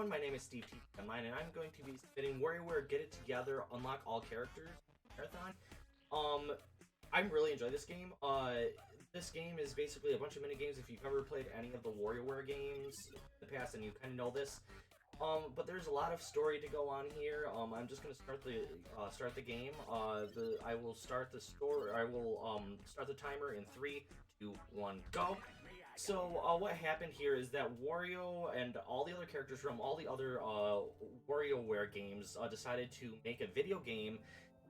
everyone, my name is Steve T. and I'm going to be spinning Warioware Get It Together, Unlock All Characters Marathon. I'm really enjoying this game. This game is basically a bunch of mini games. If you've ever played any of the Warioware games in the past, then you kind of know this. But there's a lot of story to go on here. I'm just gonna start the game. I will start the story. I will start the timer in 3, 2, 1, go. So what happened here is that Wario and all the other characters from all the other WarioWare games decided to make a video game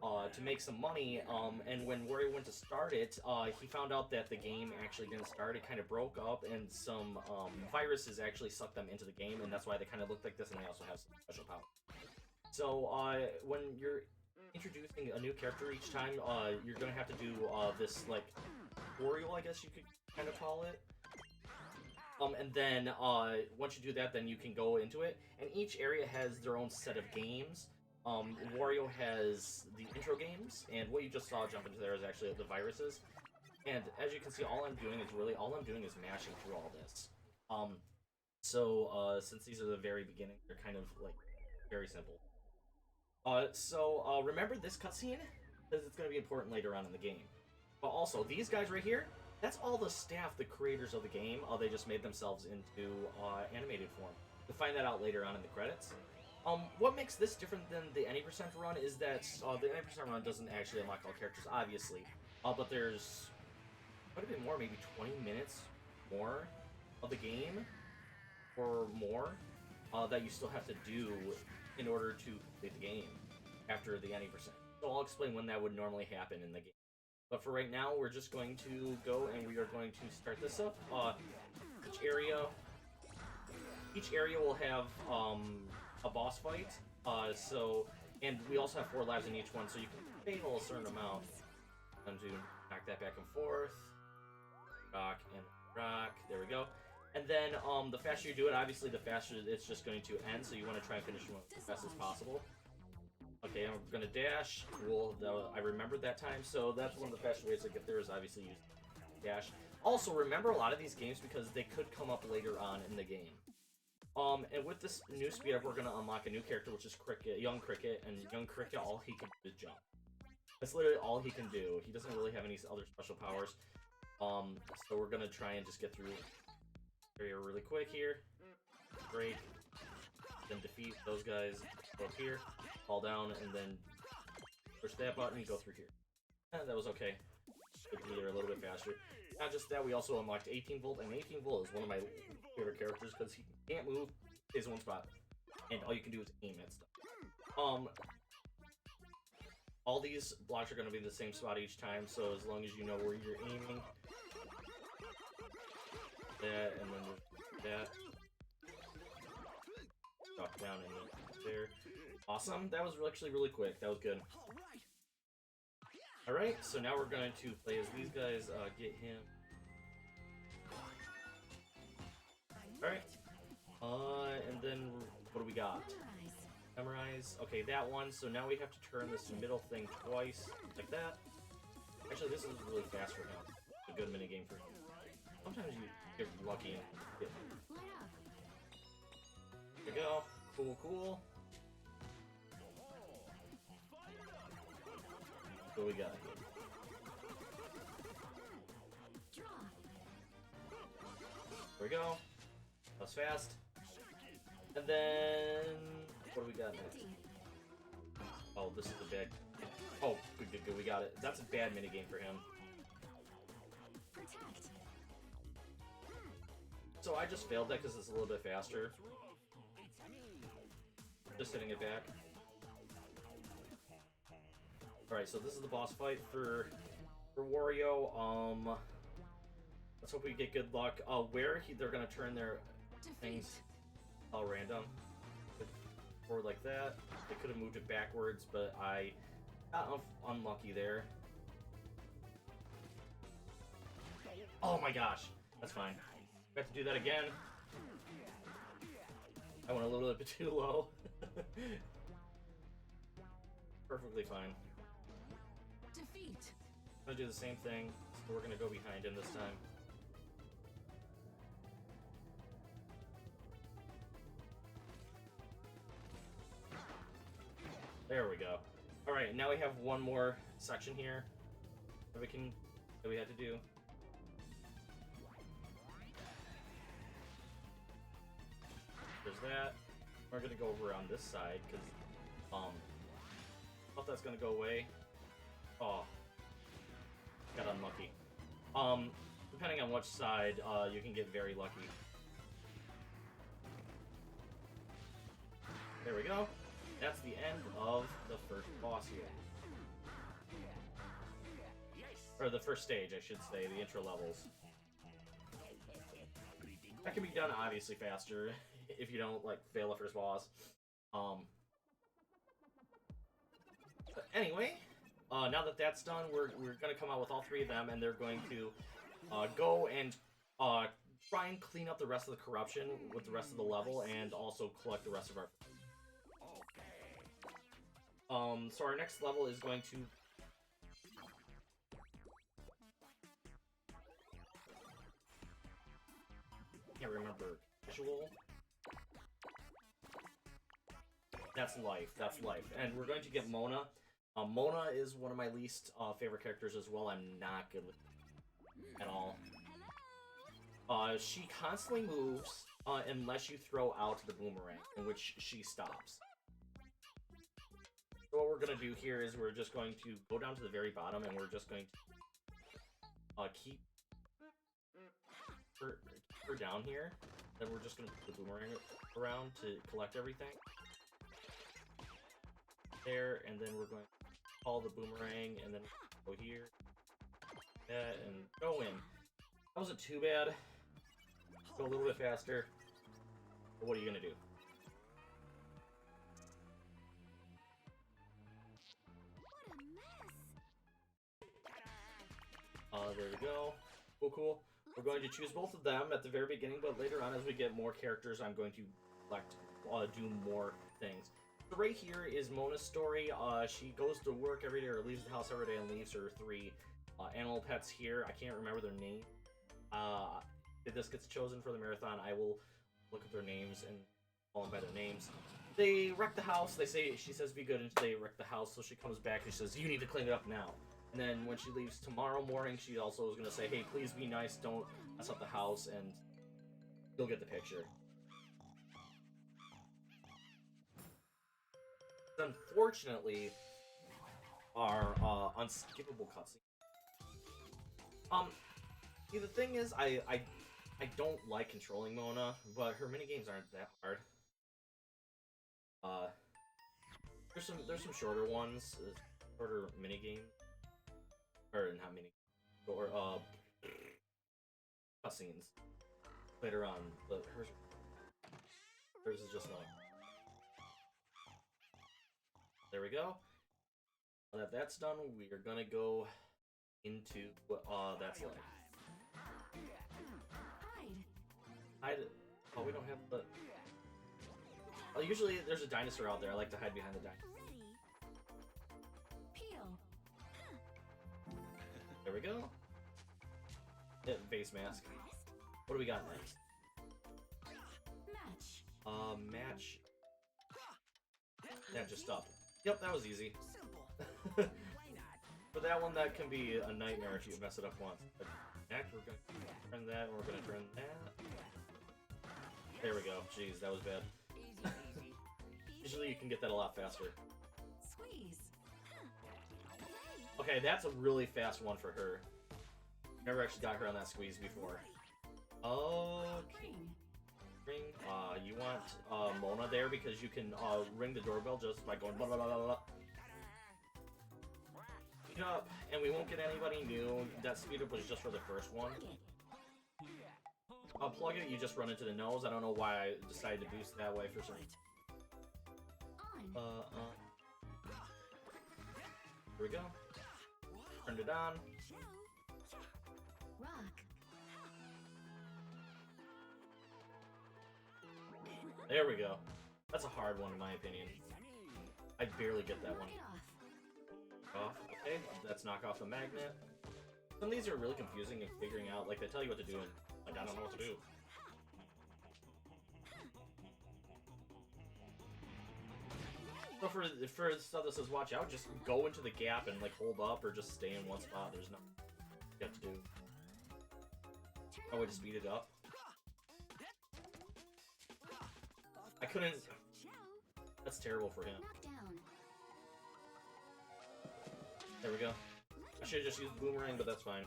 to make some money. And when Wario went to start it, he found out that the game actually didn't start. It kind of broke up, and some viruses actually sucked them into the game, and that's why they kind of look like this. And they also have some special powers. So when you're introducing a new character each time, you're gonna have to do this like tutorial, I guess you could kind of call it. And then once you do that, then you can go into it. And each area has their own set of games. Wario has the intro games, and what you just saw jump into there is actually the viruses. And as you can see, all I'm doing is mashing through all this. Since these are the very beginning, they're kind of like very simple. Remember this cutscene? Because it's going to be important later on in the game. But also, these guys right here, that's all the staff, the creators of the game. They just made themselves into animated form. You'll find that out later on in the credits. What makes this different than the Any% run is that the Any% run doesn't actually unlock all characters, obviously. But there's quite a bit more, maybe 20 minutes more of the game, or more, that you still have to do in order to complete the game after the Any%. So I'll explain when that would normally happen in the game. But for right now, we're just going to go and we are going to start this up. Each area will have a boss fight. And we also have 4 lives in each one, so you can fail a certain amount. And to knock that back and forth, rock and rock. There we go. And then the faster you do it, obviously, the faster it's just going to end. So you want to try and finish them as fast as possible. Okay, I'm gonna dash. Cool. I remembered that time, so that's one of the fastest ways to get there is obviously use dash. Also, remember a lot of these games because they could come up later on in the game. And with this new speed up, we're gonna unlock a new character, which is Cricket, Young Cricket, and Young Cricket, all he can do is jump. That's literally all he can do. He doesn't really have any other special powers. So we're gonna try and just get through area really quick here. Great. Then defeat those guys. Go up here, fall down, and then push that button and go through here. That was okay. Good to be there a little bit faster. Not just that, we also unlocked 18 Volt, and 18 Volt is one of my favorite characters because he can't move, stays in one spot, and all you can do is aim at stuff. All these blocks are going to be in the same spot each time, so as long as you know where you're aiming, that, and then that. Drop down and there. Awesome. That was actually really quick. That was good. Alright, so now we're going to play as these guys. Get him. Alright. And then what do we got? Memorize. Okay, that one. So now we have to turn this middle thing twice. Like that. Actually, this is really fast for him. It's a good minigame for him. Sometimes you get lucky and get him. There we go. Cool, cool. What we got here? There we go. That was fast. And then what do we got next? Oh, this is a bad. Oh, good, good, good. We got it. That's a bad minigame for him. So I just failed that because it's a little bit faster. Just hitting it back. Alright, so this is the boss fight for Wario. Let's hope we get good luck. They're gonna turn their things all random. Or like that. They could have moved it backwards, but I got unlucky there. Oh my gosh. That's fine. We have to do that again. I went a little bit too low. Perfectly fine. Defeat. I'm gonna do the same thing, so we're gonna go behind him this time. There we go. Alright, now we have one more section here that we had to do. There's that. We're gonna go over on this side, because, I thought that's gonna go away. Oh. Got unlucky. Depending on which side, you can get very lucky. There we go. That's the end of the first boss here. Or the first stage, I should say, the intro levels. That can be done obviously faster if you don't like fail the first boss. But anyway, now that that's done, we're gonna come out with all three of them, and they're going to go and try and clean up the rest of the corruption with the rest of the level, and also collect the rest of our. So our next level is going to. Can't remember. Visual. That's life. That's life. And we're going to get Mona. Mona is one of my least favorite characters as well. I'm not good with at all. She constantly moves unless you throw out the boomerang, in which she stops. So what we're going to do here is we're just going to go down to the very bottom, and we're just going to keep her down here. Then we're just going to put the boomerang around to collect everything. There, and then we're going to call the boomerang, and then go here. And go in. That wasn't too bad. Go a little bit faster. But what are you going to do? There we go. Cool, cool. We're going to choose both of them at the very beginning, but later on, as we get more characters, I'm going to select, do more things. So right here is Mona's story. She goes to work every day, or leaves the house every day, and leaves her three animal pets here. I can't remember their name. If this gets chosen for the marathon, I will look at their names and call them by their names. They wreck the house. She says be good until they wreck the house, so she comes back and she says, you need to clean it up now. And then when she leaves tomorrow morning, she also is going to say, hey, please be nice, don't mess up the house, and you'll get the picture. Unfortunately, are unskippable cutscenes. See, the thing is, I don't like controlling Mona, but her minigames aren't that hard. There's some shorter ones, shorter minigames. Or not mini, or cutscenes later on, but hers is just not. There we go. Now that that's done, we are gonna go into that's like hide. Oh, we don't have the. Oh, usually there's a dinosaur out there. I like to hide behind the dinosaur. There we go. Face mask. What do we got next? Match. Yeah, just stop. Yep, that was easy. For that one, that can be a nightmare if you mess it up once. But next, we're gonna turn that, and we're gonna turn that. There we go. Jeez, that was bad. Usually you can get that a lot faster. Okay, that's a really fast one for her. Never actually got her on that squeeze before. Okay. Ring. You want Mona there because you can ring the doorbell just by going blah blah blah blah blah. Speed up, and we won't get anybody new. That speed up was just for the first one. Plug it, you just run into the nose. I don't know why I decided to boost that way for some. Here we go. Turned it on. There we go. That's a hard one in my opinion. I barely get that one. Off. Okay, let's knock off the magnet. Some of these are really confusing and figuring out, like they tell you what to do and like I don't know what to do. So for stuff that says watch out, just go into the gap and like hold up or just stay in one spot. There's nothing you have to do. Oh, way to speed it up. I couldn't. That's terrible for him. There we go. I should have just used boomerang, but that's fine.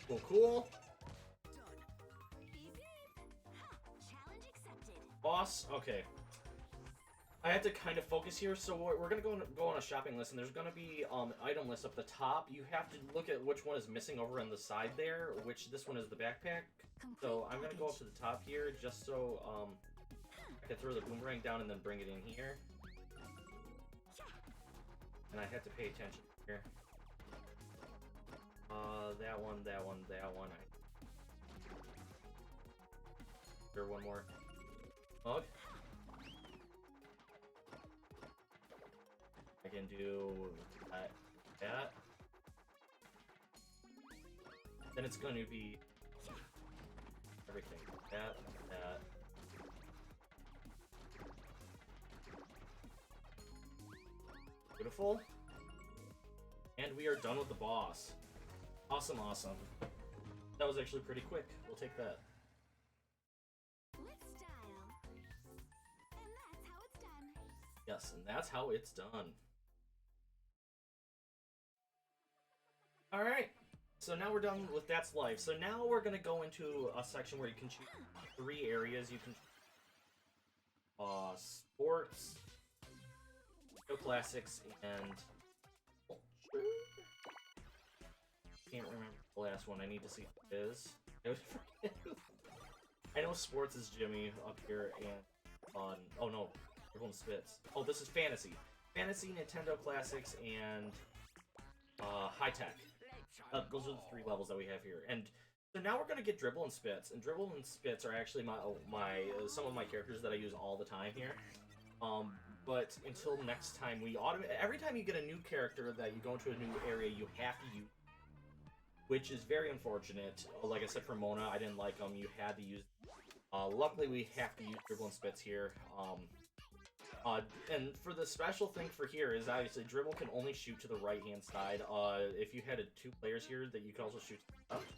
Cool, cool. Boss, okay. I have to kind of focus here, so we're gonna go on a shopping list, and there's gonna be item list up the top. You have to look at which one is missing over on the side there, which this one is the backpack. So I'm gonna go up to the top here, just so I can throw the boomerang down and then bring it in here. And I have to pay attention here. That one, that one, that one. There, one more. Bug. I can do that. Then it's going to be everything. That. Beautiful. And we are done with the boss. Awesome, awesome. That was actually pretty quick. We'll take that. Yes, and that's how it's done. Alright, so now we're done with That's Life. So now we're going to go into a section where you can choose 3 areas. You can sports, classics, and culture. Can't remember the last one. I need to see what it is. I know sports is Jimmy up here, and oh no, everyone spits. Oh, this is fantasy. Fantasy, Nintendo Classics, and high tech. Those are the 3 levels that we have here. And so now we're gonna get dribble and spits. And dribble and spits are actually some of my characters that I use all the time here. But until next time, every time you get a new character that you go into a new area, you have to use, which is very unfortunate. Like I said, for Mona, I didn't like them. You had to use. Luckily, we have to use dribble and spits here. And for the special thing for here is obviously dribble can only shoot to the right-hand side. If you had 2 players here, that you can also shoot to the left.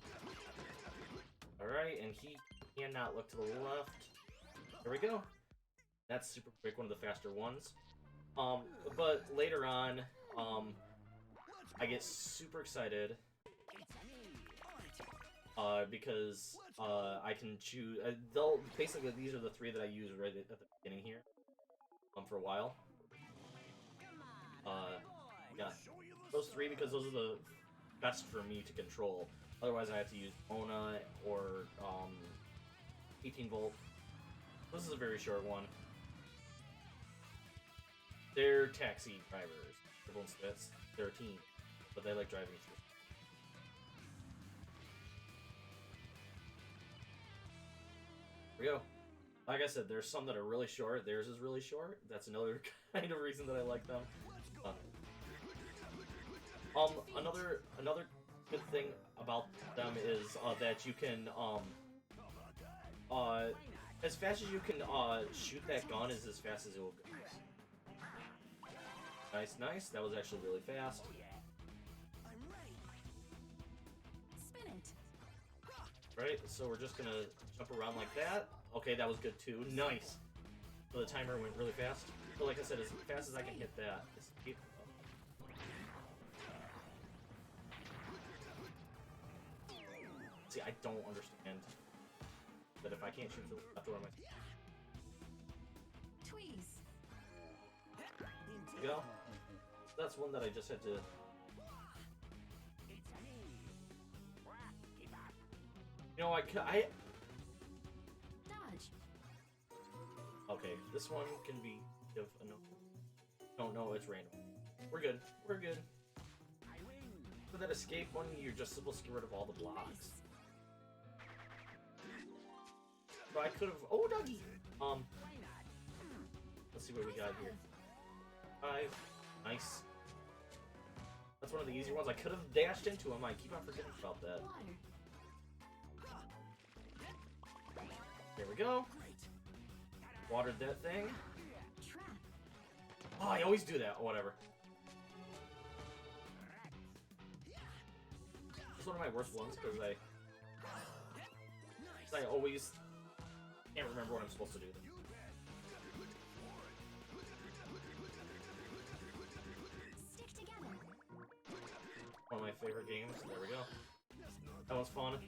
Alright, and he cannot look to the left. There we go. That's super quick, one of the faster ones. But later on, I get super excited. Because I can choose. Basically, these are the 3 that I use right at the beginning here. For a while. Yeah, those 3 because those are the best for me to control. Otherwise, I have to use Mona or 18 volt. This is a very short one. They're taxi drivers. Dribble and spits. They're a team, but they like driving through. Here we go. Like I said, there's some that are really short. Theirs is really short. That's another kind of reason that I like them. Another good thing about them is that you can as fast as you can shoot that gun is as fast as it will go. Nice, nice. That was actually really fast. Right, so we're just gonna jump around like that. Okay, that was good too. Nice. So the timer went really fast. But like I said, as fast as I can hit that. See, I don't understand that if I can't shoot to the left, where am I? There we go. That's one that I just had to. You know, I Dodge. Okay, this one can be give a no. No, it's random. We're good. We're good. For that escape one, you're just supposed to get rid of all the blocks. So I could have. Oh, doggy. Let's see what we got here. 5. Nice. That's one of the easier ones. I could have dashed into him. I keep on forgetting about that. There we go. Watered that thing. Trap. Oh, I always do that. Oh, whatever. It's one of my worst ones because I always can't remember what I'm supposed to do. Stick together. One of my favorite games. There we go. That was fun.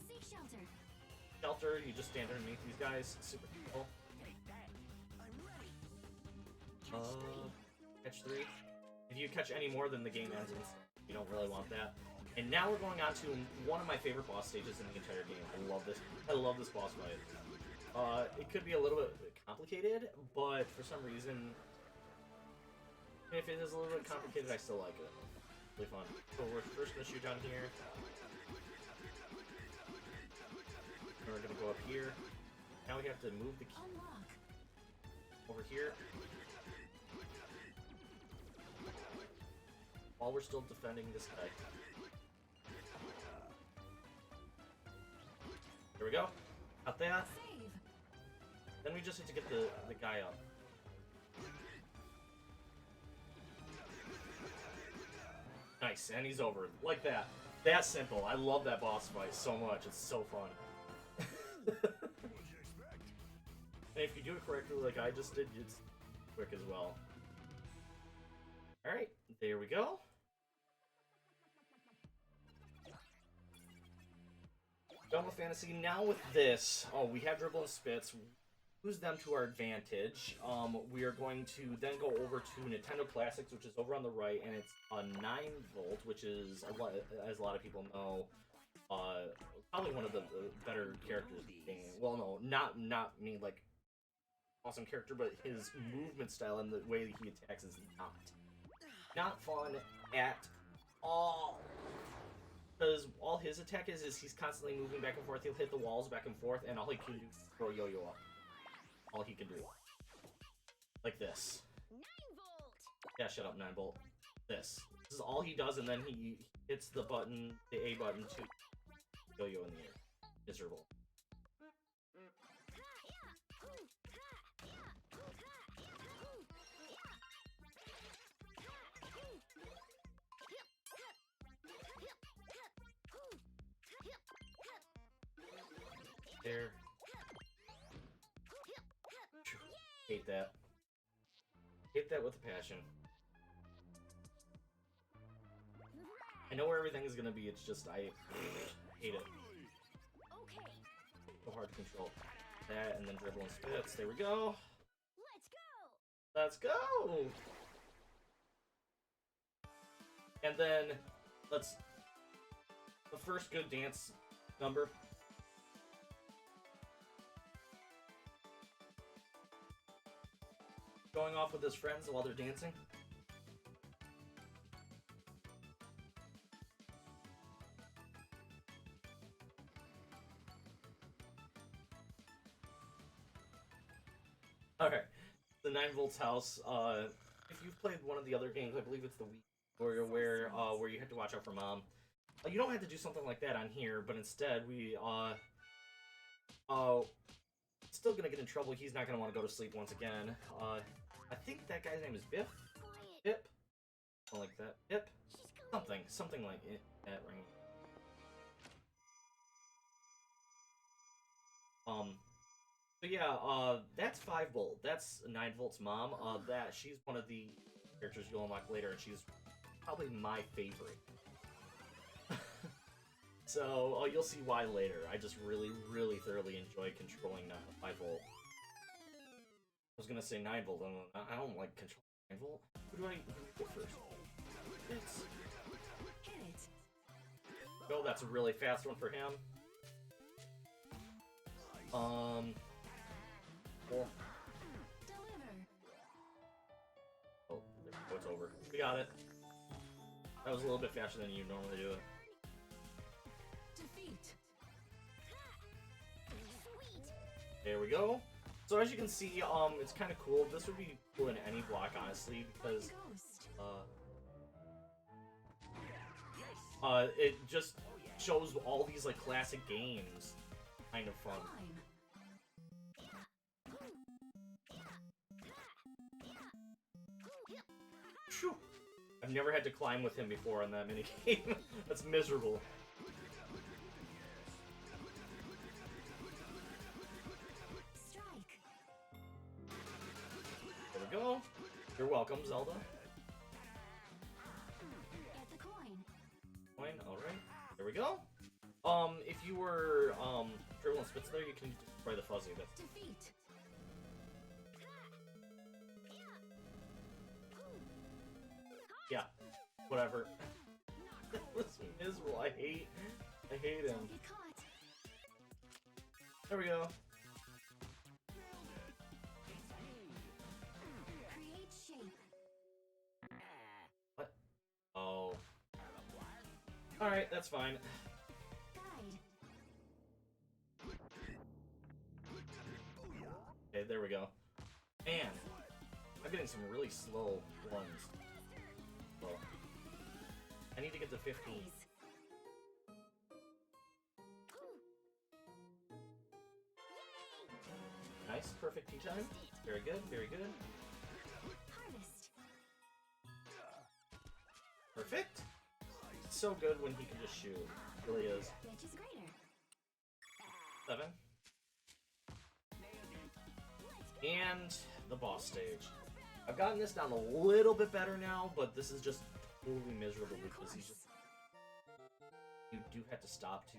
Seek shelter. Shelter, you just stand underneath these guys. Super cool. Catch 3. If you catch any more, then the game ends. You don't really want that. And now we're going on to one of my favorite boss stages in the entire game. I love this. I love this boss fight. It could be a little bit complicated, but for some reason, if it is a little bit complicated, I still like it. Really fun. So we're first gonna shoot down here. And we're gonna go up here. Now we have to move the key Unlock. over here. While we're still defending this guy. There we go. Got that. Save. Then we just have to get the guy up. Nice, and he's over. Like that. That simple. I love that boss fight so much. It's so fun. And if you do it correctly like I just did, it's quick as well. Alright, there we go. Done with fantasy. Now with this, we have dribble and spits. Use them to our advantage. We are going to then go over to Nintendo Classics, which is over on the right, and it's a 9-volt, which is, as a lot of people know, probably one of the better characters in the game. Well, no, not me, like, awesome character, but his movement style and the way that he attacks is not fun at all. Because all his attack is he's constantly moving back and forth. He'll hit the walls back and forth, and all he can do is throw yo-yo up. All he can do. Like this. 9-volt. Yeah, shut up, 9-volt. This is all he does, and then he hits the button, the A button, to yo-yo in the air. Miserable. There. Hate that. Hate that with a passion. I know where everything is gonna be, it's just, I hate it. Okay. So hard to control. That, and then dribble and spits. There we go. Let's go. Let's go! And then, let's... The first good dance number. Going off with his friends while they're dancing. Alright, the 9-volts house. If you've played one of the other games, I believe it's the Warioware, where you have to watch out for mom. You don't have to do something like that on here, but instead we, still gonna get in trouble. He's not gonna want to go to sleep once again. I think that guy's name is Biff? Bip? Something like that. Bip? Something like it. That ring. So yeah, that's 5-volt. That's 9-volt's mom. She's one of the characters you'll unlock later, and she's probably my favorite. So, you'll see why later. I just really, really thoroughly enjoy controlling 5-volt. I was gonna say 9-volt, I don't like controlling 9-volt. Who do I go first? It's... Hit it. Oh, that's a really fast one for him. Cool. Deliver. Oh, there we go, it's over. We got it. That was a little bit faster than you normally do it. Defeat. There we go. So as you can see, it's kind of cool. This would be cool in any block, honestly, because it just shows all these like classic games. Kind of fun. Phew. I've never had to climb with him before on that minigame. That's miserable. Strike. There we go. You're welcome, Zelda. Get the coin. Coin, alright. There we go. If you were, Dribble and Spits there, you can destroy the fuzzy. That's Defeat. yeah. Whatever. That was miserable. I hate him. Don't get caught. There we go. Create shape. What? Oh. Alright, that's fine. Guide. Okay, there we go. Man, I'm getting some really slow ones. Well, I need to get to 15. Freeze. Nice, perfect tea time. Very good, very good. Harvest. Perfect. So good when he can just shoot. Really is. Which is greater? 7. And the boss stage. I've gotten this down a little bit better now, but this is just totally miserable because he's just... You do have to stop to...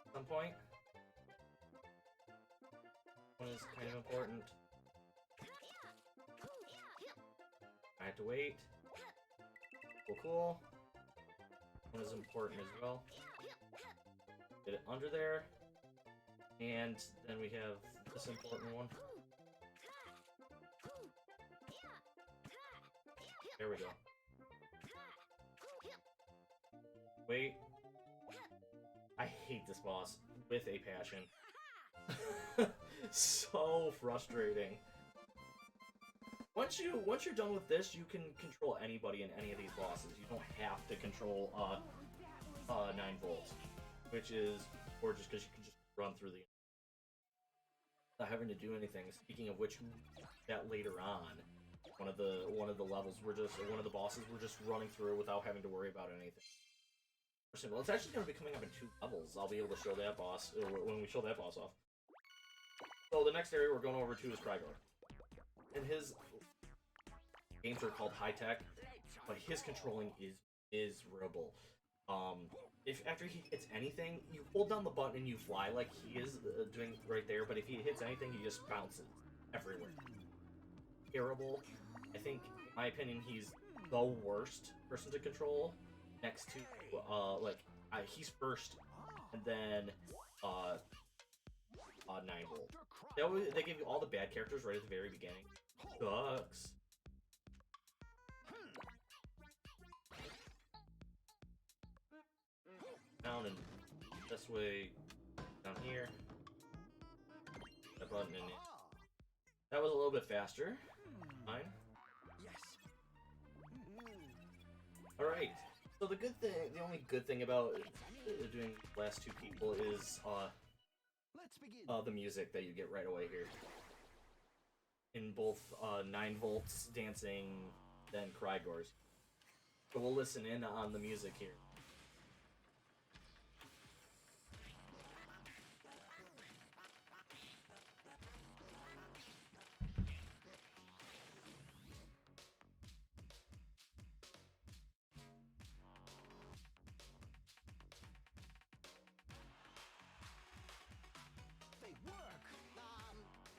At some point. One is kind of important. I have to wait. Cool, cool. One is important as well. Get it under there. And then we have this important one. There we go. Wait. I hate this boss with a passion. So frustrating. Once you're done with this, you can control anybody in any of these bosses. You don't have to control 9 volts, which is gorgeous because you can just run through the not having to do anything. Speaking of which, that later on, one of the levels we're just one of the bosses we're just running through without having to worry about anything. Well, it's actually going to be coming up in 2 levels. I'll be able to show that boss when we show that boss off. So the next area we're going over to is Krygor, and his games are called high tech, but his controlling is miserable. If after he hits anything, you hold down the button and you fly like he is doing right there, but if he hits anything, he just bounces everywhere. Terrible. I think, in my opinion, he's the worst person to control. Next to, he's first, and then 9 volt. They give you all the bad characters right at the very beginning. Sucks. Down and this way, down here. That button in it. That was a little bit faster. Fine. Alright. So the only good thing about doing the last 2 people is the music that you get right away here. In both 9 volts dancing, then Krygor's. So we'll listen in on the music here.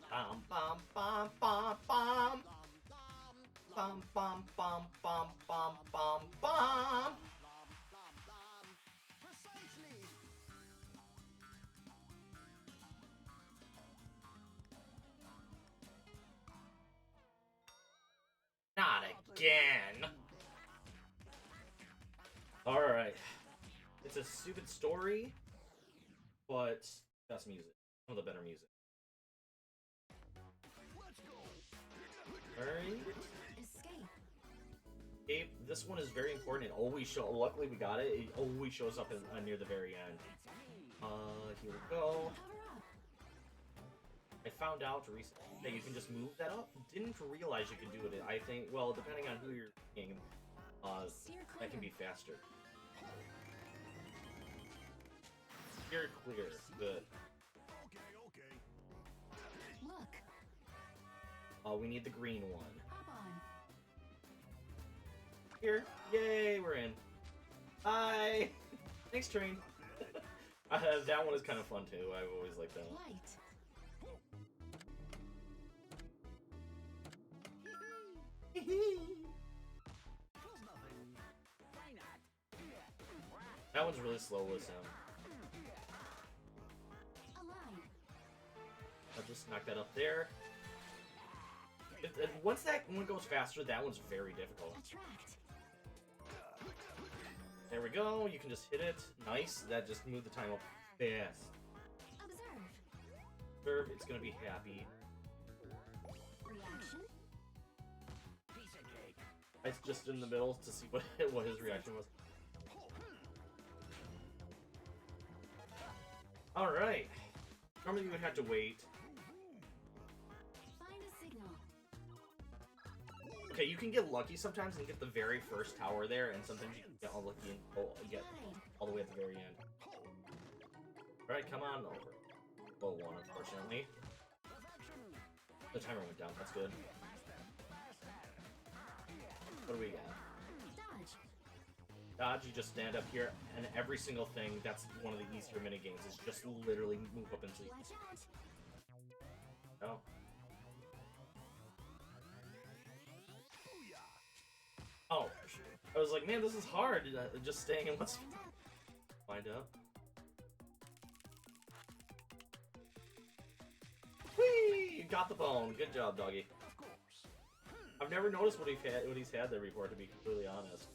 Bum bum bum bum bum bum bum bum bum bum bum bum. Not again. All right. It's a stupid story, but best music. Some of the better music. Alright. Escape. This one is very important. It always luckily we got it. It always shows up near the very end. Here we go. I found out recently that you can just move that up. Didn't realize you could do it. I think, well, depending on who you're playing, that can be faster. You're clear. Good. Look. We need the green one. Hop on. Here. Yay, we're in. Bye. Thanks, train. That one is kind of fun too. I've always liked that one. Light. That one's really slow with sound. Align. I'll just knock that up there. Once that one goes faster, that one's very difficult. Attract. There we go. You can just hit it. Nice. That just moved the time up fast. Observe. Observe. It's gonna be happy. Reaction. I was just in the middle to see what his reaction was. All right. Normally you would have to wait. Find a signal. Okay, you can get lucky sometimes and get the very first tower there, and sometimes you can get all lucky and get all the way at the very end. Alright, come on over. Low one, unfortunately. The timer went down, that's good. What do we got? Dodge. Dodge, you just stand up here, and every single thing, that's one of the easier minigames, is just literally move up and see. Watch out. Oh. Oh, I was like, man, this is hard. Just staying in what's Wind up. Wind up. Whee! You got the bone. Good job, doggy. I've never noticed what he's had there before, to be completely honest.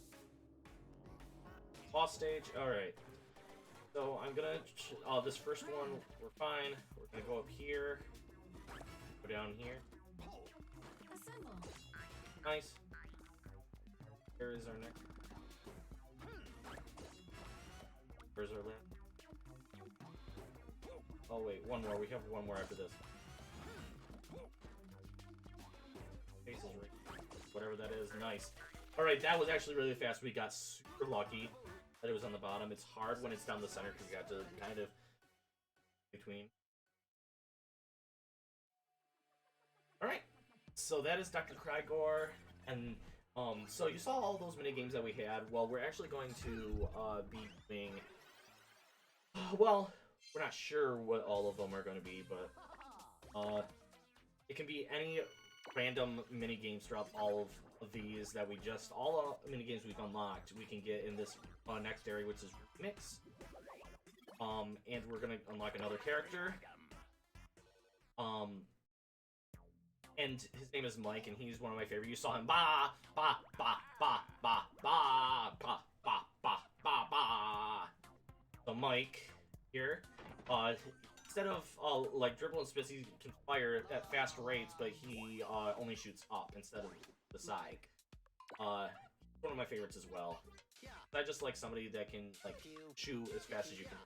Boss stage. All right. So I'm gonna. This first one, we're fine. We're gonna go up here. Go down here. Assemble. Nice. Where is our next? Where's our last? Oh wait, one more. We have one more after this. Face is right. Whatever that is. Nice. Alright, that was actually really fast. We got super lucky that it was on the bottom. It's hard when it's down the center because you have to kind of between. Alright. So that is Dr. Krygor, and so you saw all those mini games that we had. Well, we're actually going to be doing. Well, we're not sure what all of them are going to be, but it can be any random mini games throughout all of these that we just all mini games we've unlocked. We can get in this next area, which is Remix. And we're gonna unlock another character. And his name is Mike, and he's one of my favorite. You saw him, ba ba ba ba ba ba ba ba ba ba ba. So Mike here, instead of like dribble and spits, he can fire at fast rates, but he only shoots up instead of the side. One of my favorites as well. I just like somebody that can like shoot as fast as you can.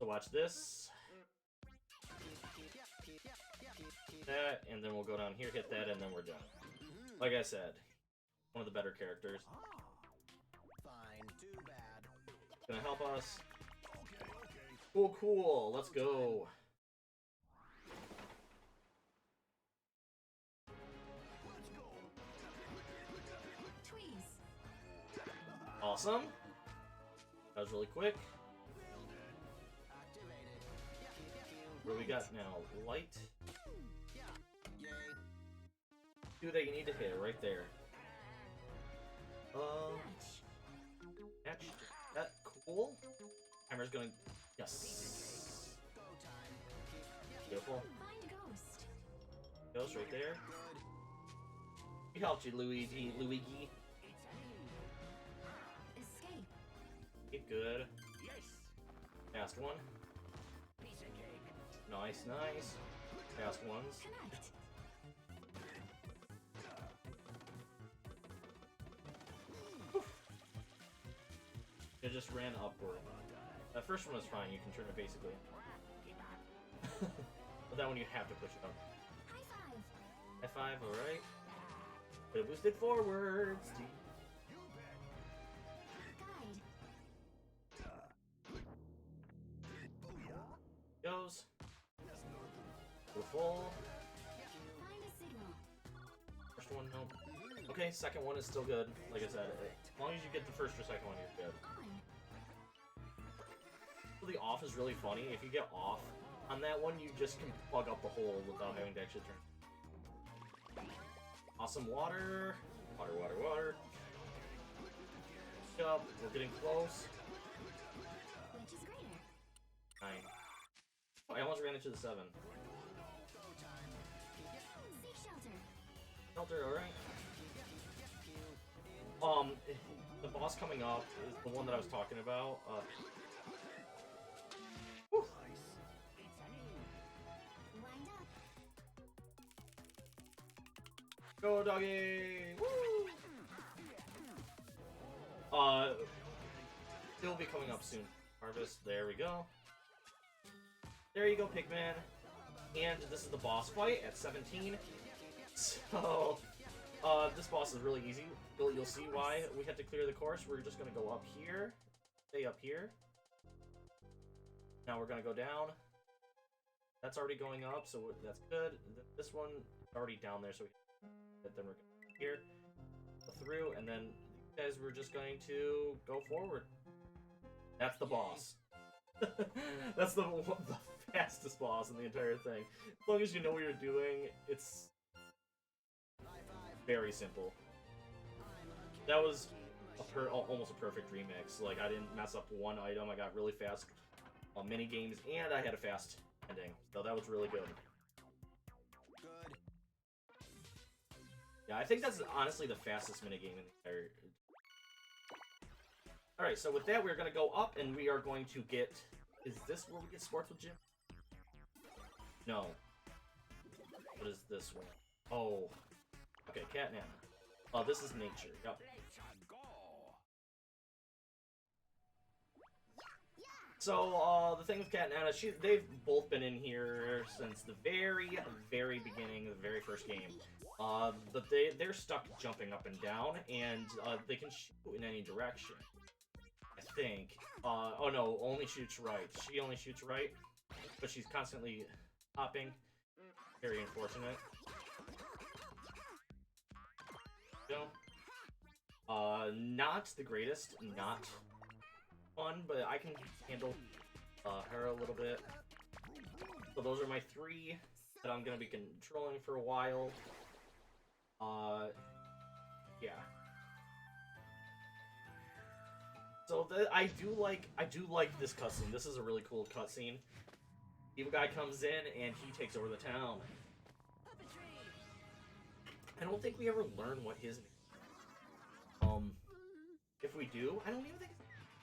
So watch this. That, and then we'll go down here, hit that, and then we're done. Like I said, one of the better characters. Fine, too bad. Gonna help us. Cool, cool. Let's go. Tweeze. Awesome. That was really quick. What do we got now? Light. Do that, you need to hit it right there. Match. That cool. Hammer's gonna. Yes. Beautiful. Find ghost. Ghost right there. We helped you, Luigi. Luigi. Escape. Get good. Fast one. Nice, nice. Fast ones. Connect. It just ran upward. That first one was fine. You can turn it basically. But that one you have to push it up. High five. High five, alright. But boosted forwards. Guide. Goes. Go full. Find a signal. First one, no. Okay, second one is still good. Like I said, as long as you get the first or second one, you're good. On. So the off is really funny. If you get off on that one, you just can plug up the hole without having to actually turn. Awesome water. Water, water, water. Up. We're getting close. Which is greater? 9. Oh, I almost ran into the 7. Seek shelter. Shelter, alright. The boss coming up is the one that I was talking about. Whew. Wind up. Go, doggy! Woo! It'll be coming up soon. Harvest, there we go. There you go, Pigman. And this is the boss fight at 17. So, this boss is really easy. You'll see why we had to clear the course. We're just gonna go up here, stay up here. Now we're gonna go down. That's already going up, so that's good. This one is already down there, so then we're gonna go here, go through, and then these guys we're just going to go forward. That's the boss. That's the fastest boss in the entire thing. As long as you know what you're doing, it's very simple. That was almost a perfect remix. Like, I didn't mess up one item. I got really fast mini games, and I had a fast ending. So that was really good. Yeah, I think that's honestly the fastest mini game in the entire. Alright, so with that, we're going to go up, and we are going to get... Is this where we get sports with Jim? No. What is this one? Oh. Okay, Cat Nana. Oh, this is nature. Yep. So, the thing with Cat Nana, they've both been in here since the very, very beginning of the very first game. But they're stuck jumping up and down, and they can shoot in any direction. I think. Oh no, only shoots right. She only shoots right, but she's constantly hopping. Very unfortunate. No. Not the greatest, not fun, but I can handle her a little bit. So those are my 3 that I'm gonna be controlling for a while. Yeah. So I do like this cutscene. This is a really cool cutscene. Evil guy comes in and he takes over the town. I don't think we ever learn what his name is. If we do, I don't even think.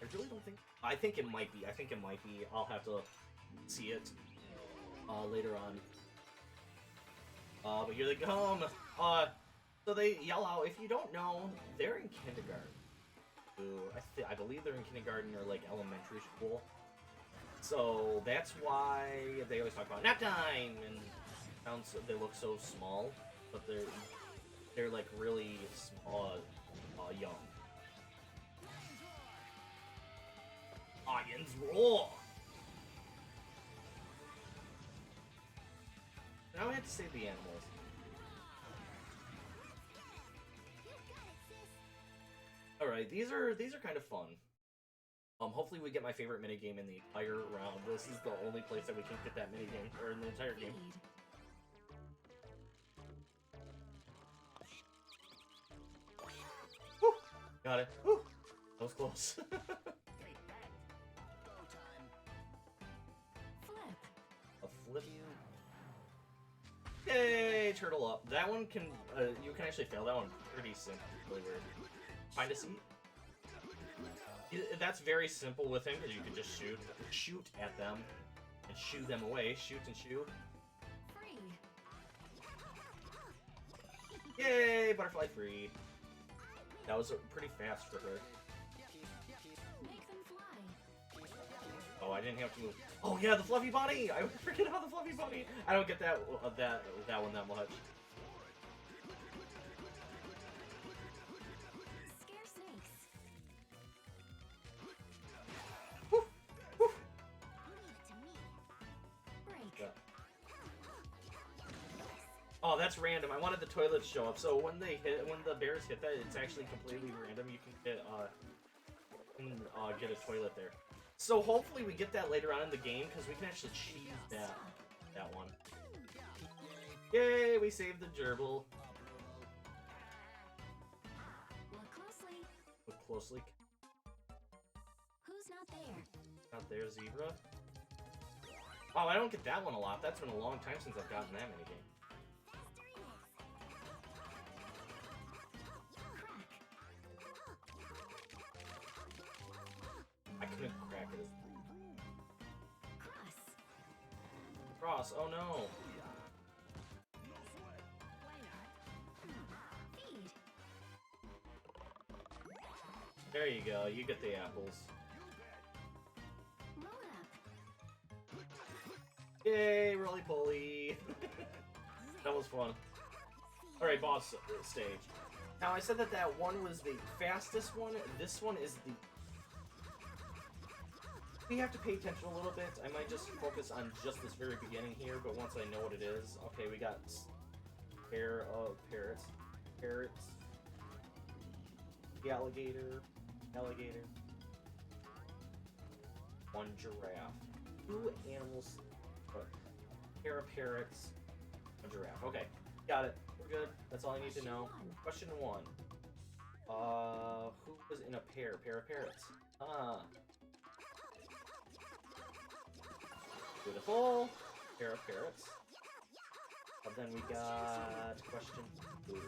I really don't think. I think it might be. I'll have to see it later on. But here they come. So they yell out. If you don't know, they're in kindergarten. I believe they're in kindergarten or like elementary school. So that's why they always talk about nap time, and they look so small, but they're like really small, young. Lions roar! Now we have to save the animals. Alright, these are kind of fun. Hopefully we get my favorite minigame in the entire round. This is the only place that we can get that minigame, or in the entire game. Woo! Got it. Woo! That was close. A flip. Yay! Turtle up. That one can, you can actually fail that one pretty simply. Really weird. Find a seat. That's very simple with him, because you can just shoot at them, and shoo them away. Shoot and shoo. Free. Yay! Butterfly free. That was pretty fast for her. Make them fly. Oh, I didn't have to move. Oh yeah, the fluffy bunny! I forget about the fluffy bunny. I don't get that one that much. Scare snakes. Woo, woo. Leave it to me. Break. Yeah. Oh, that's random. I wanted the toilet to show up. So when the bears hit that, it's actually completely random. You can get a toilet there. So hopefully we get that later on in the game because we can actually cheese that one. Yay! We saved the gerbil. Look closely. Look closely. Who's not there? Not there, zebra. Oh, I don't get that one a lot. That's been a long time since I've gotten that minigame. I couldn't crack it. Cross. Cross. Oh no. Feed. There you go. You get the apples. Roll it up. Yay, roly poly. That was fun. Alright, boss stage. Now, I said that one was the fastest one. This one is the... We have to pay attention a little bit. I might just focus on just this very beginning here, but once I know what it is... Okay, we got pair of parrots. Parrots. The alligator. Alligator. One giraffe. 2 animals. Pair of parrots. A giraffe. Okay, got it. We're good. That's all I need to know. Question 1. Who was in a pair of parrots? Beautiful. Pair of parrots. And then we got question 2.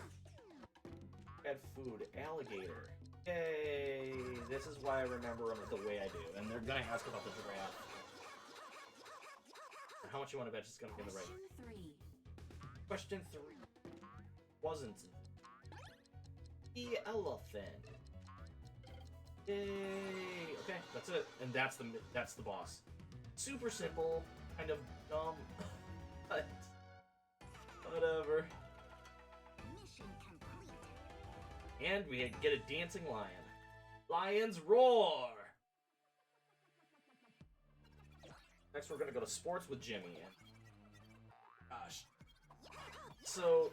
Got food. Alligator. Yay! This is why I remember them the way I do. And they're gonna ask about the giraffe. How much you want to bet she's gonna get it right? Question 3. Question 3. Wasn't the elephant? Yay! Okay, that's it. And that's the boss. Super simple, kind of dumb, but whatever. Mission complete. And we get a dancing lion. Lions roar! Next, we're gonna go to sports with Jimmy. Gosh. So,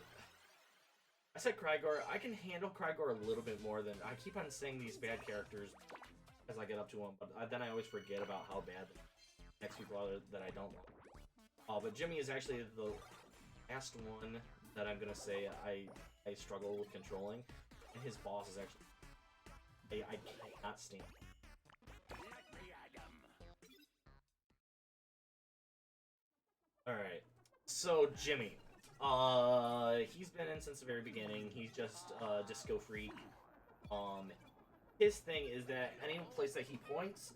I said Krygor. I can handle Krygor a little bit more than... I keep on saying these bad characters as I get up to them, but then I always forget about how bad the next people are that I don't know. But Jimmy is actually the last one that I'm gonna say I struggle with controlling, and his boss is actually... I cannot stand. Alright, so Jimmy. He's been in since the very beginning. He's just a disco freak. His thing is that any place that he points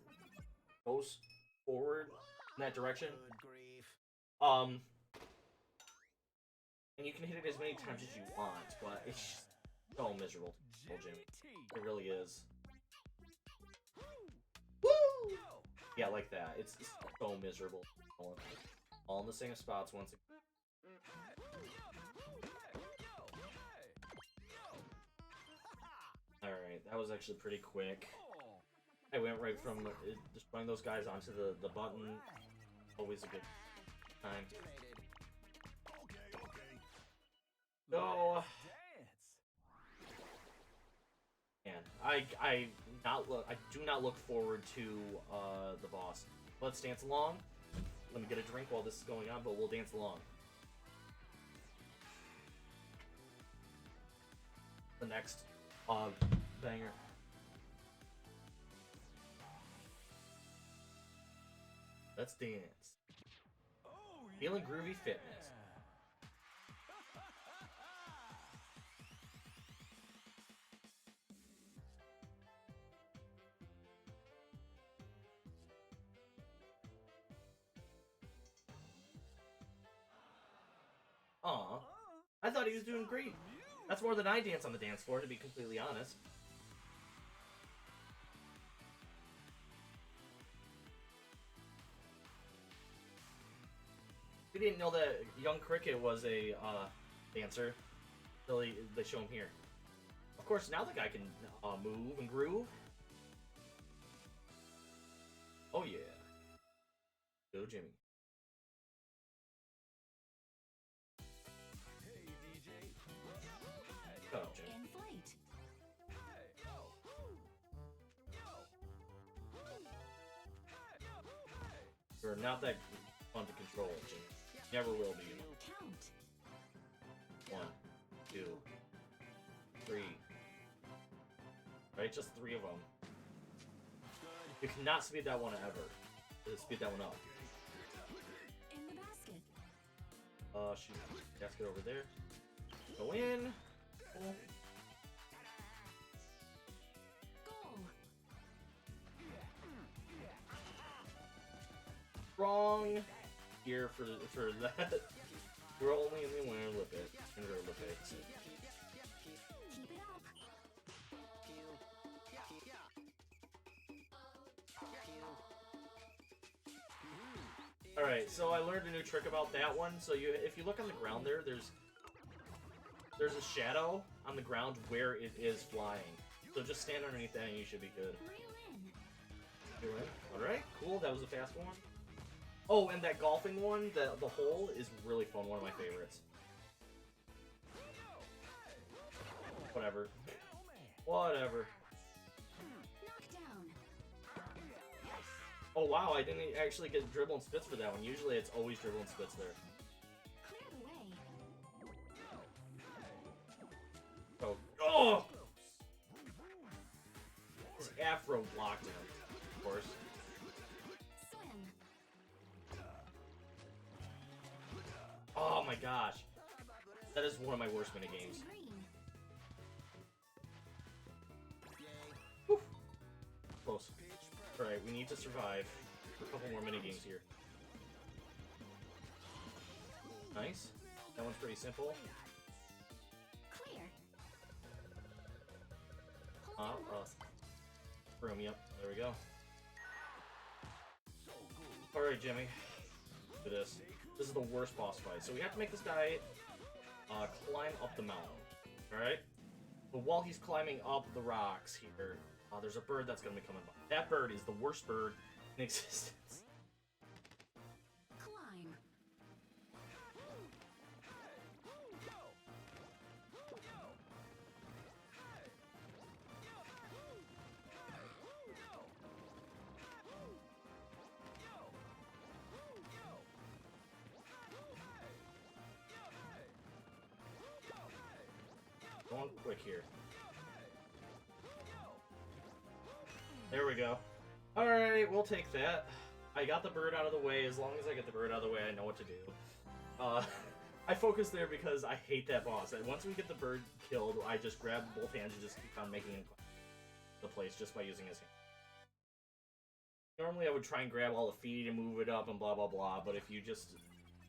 goes forward in that direction. And you can hit it as many times as you want, but it's just so miserable to control Jimmy. It really is. Woo! Yeah, like that. It's so miserable. All in the same spots once again. Alright, that was actually pretty quick. I went right from destroying those guys onto the button. Always a good time. So, man, I do not look forward to the boss. Let's dance along. Let me get a drink while this is going on, but we'll dance along. The next banger. Let's dance. Feeling groovy fitness. Aw, I thought he was doing great. That's more than I dance on the dance floor, to be completely honest. We didn't know that Young Cricket was a dancer. So they show him here. Of course, now the guy can move and groove. Oh yeah. Go Jimmy. Shut up, Jimmy. Inflate. You're not that fun to control, Jimmy. Never will be. Count. 1, 2, 3. Right, just 3 of them. You cannot speed that one ever. Speed that one up. In the basket. Shoot. Basket over there. Go in. Cool. Goal. Wrong. Here for that. We're only in the winner lip it. Lip it. Keep it up. Alright, so I learned a new trick about that one. So if you look on the ground there, there's a shadow on the ground where it is flying. So just stand underneath that and you should be good. Reel in. Alright, cool, that was a fast one. Oh, and that golfing one, the hole, is really fun, one of my favorites. Whatever. Whatever. Knockdown. Oh wow, I didn't actually get dribble and spits for that one. Usually it's always dribble and spits there. Clear the way. Oh, oh! His afro blocked him, of course. Swim. Oh my gosh. That is one of my worst minigames. Green. Whew. Close. Alright, we need to survive for a couple more minigames here. Nice. That one's pretty simple. Clear. Hold your nose. Room, yep. There we go. Alright, Jimmy. Do this. This is the worst boss fight. So we have to make this guy climb up the mountain. Alright? But while he's climbing up the rocks here, there's a bird that's going to be coming by. That bird is the worst bird in existence. Climb. Going quick here. There we go. Alright, we'll take that. I got the bird out of the way. As long as I get the bird out of the way, I know what to do. I focus there because I hate that boss. And once we get the bird killed, I just grab both hands and just keep on making it the place just by using his hand. Normally I would try and grab all the feet and move it up and blah blah blah, but if you just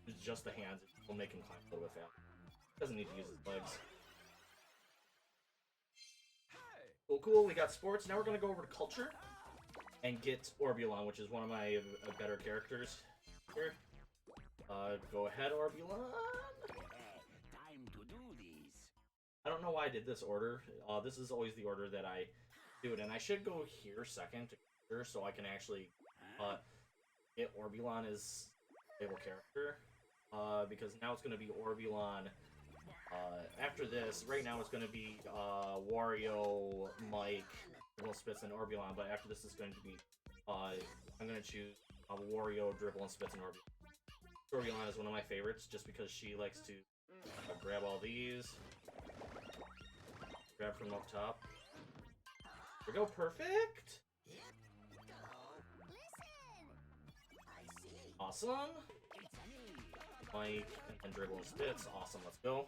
use just the hands, it will make him climb a little bit faster. Doesn't need to use his legs. Cool, cool. We got sports. Now we're gonna go over to culture and get Orbulon, which is one of my better characters here. Go ahead, Orbulon. Time to do this. I don't know why I did this order. This is always the order that I do it, and I should go here second to culture so I can actually get Orbulon as a stable character. Because now it's gonna be Orbulon. After this, right now it's going to be Wario, Mike, Dribble, Spits, and Orbulon, but after this is going to be, I'm going to choose Wario, Dribble, and Spits, and Orbulon. Orbulon is one of my favorites, just because she likes to grab all these, grab from up top. There we go, perfect! Awesome! Mike, and Dribble, and Spits, awesome, let's go.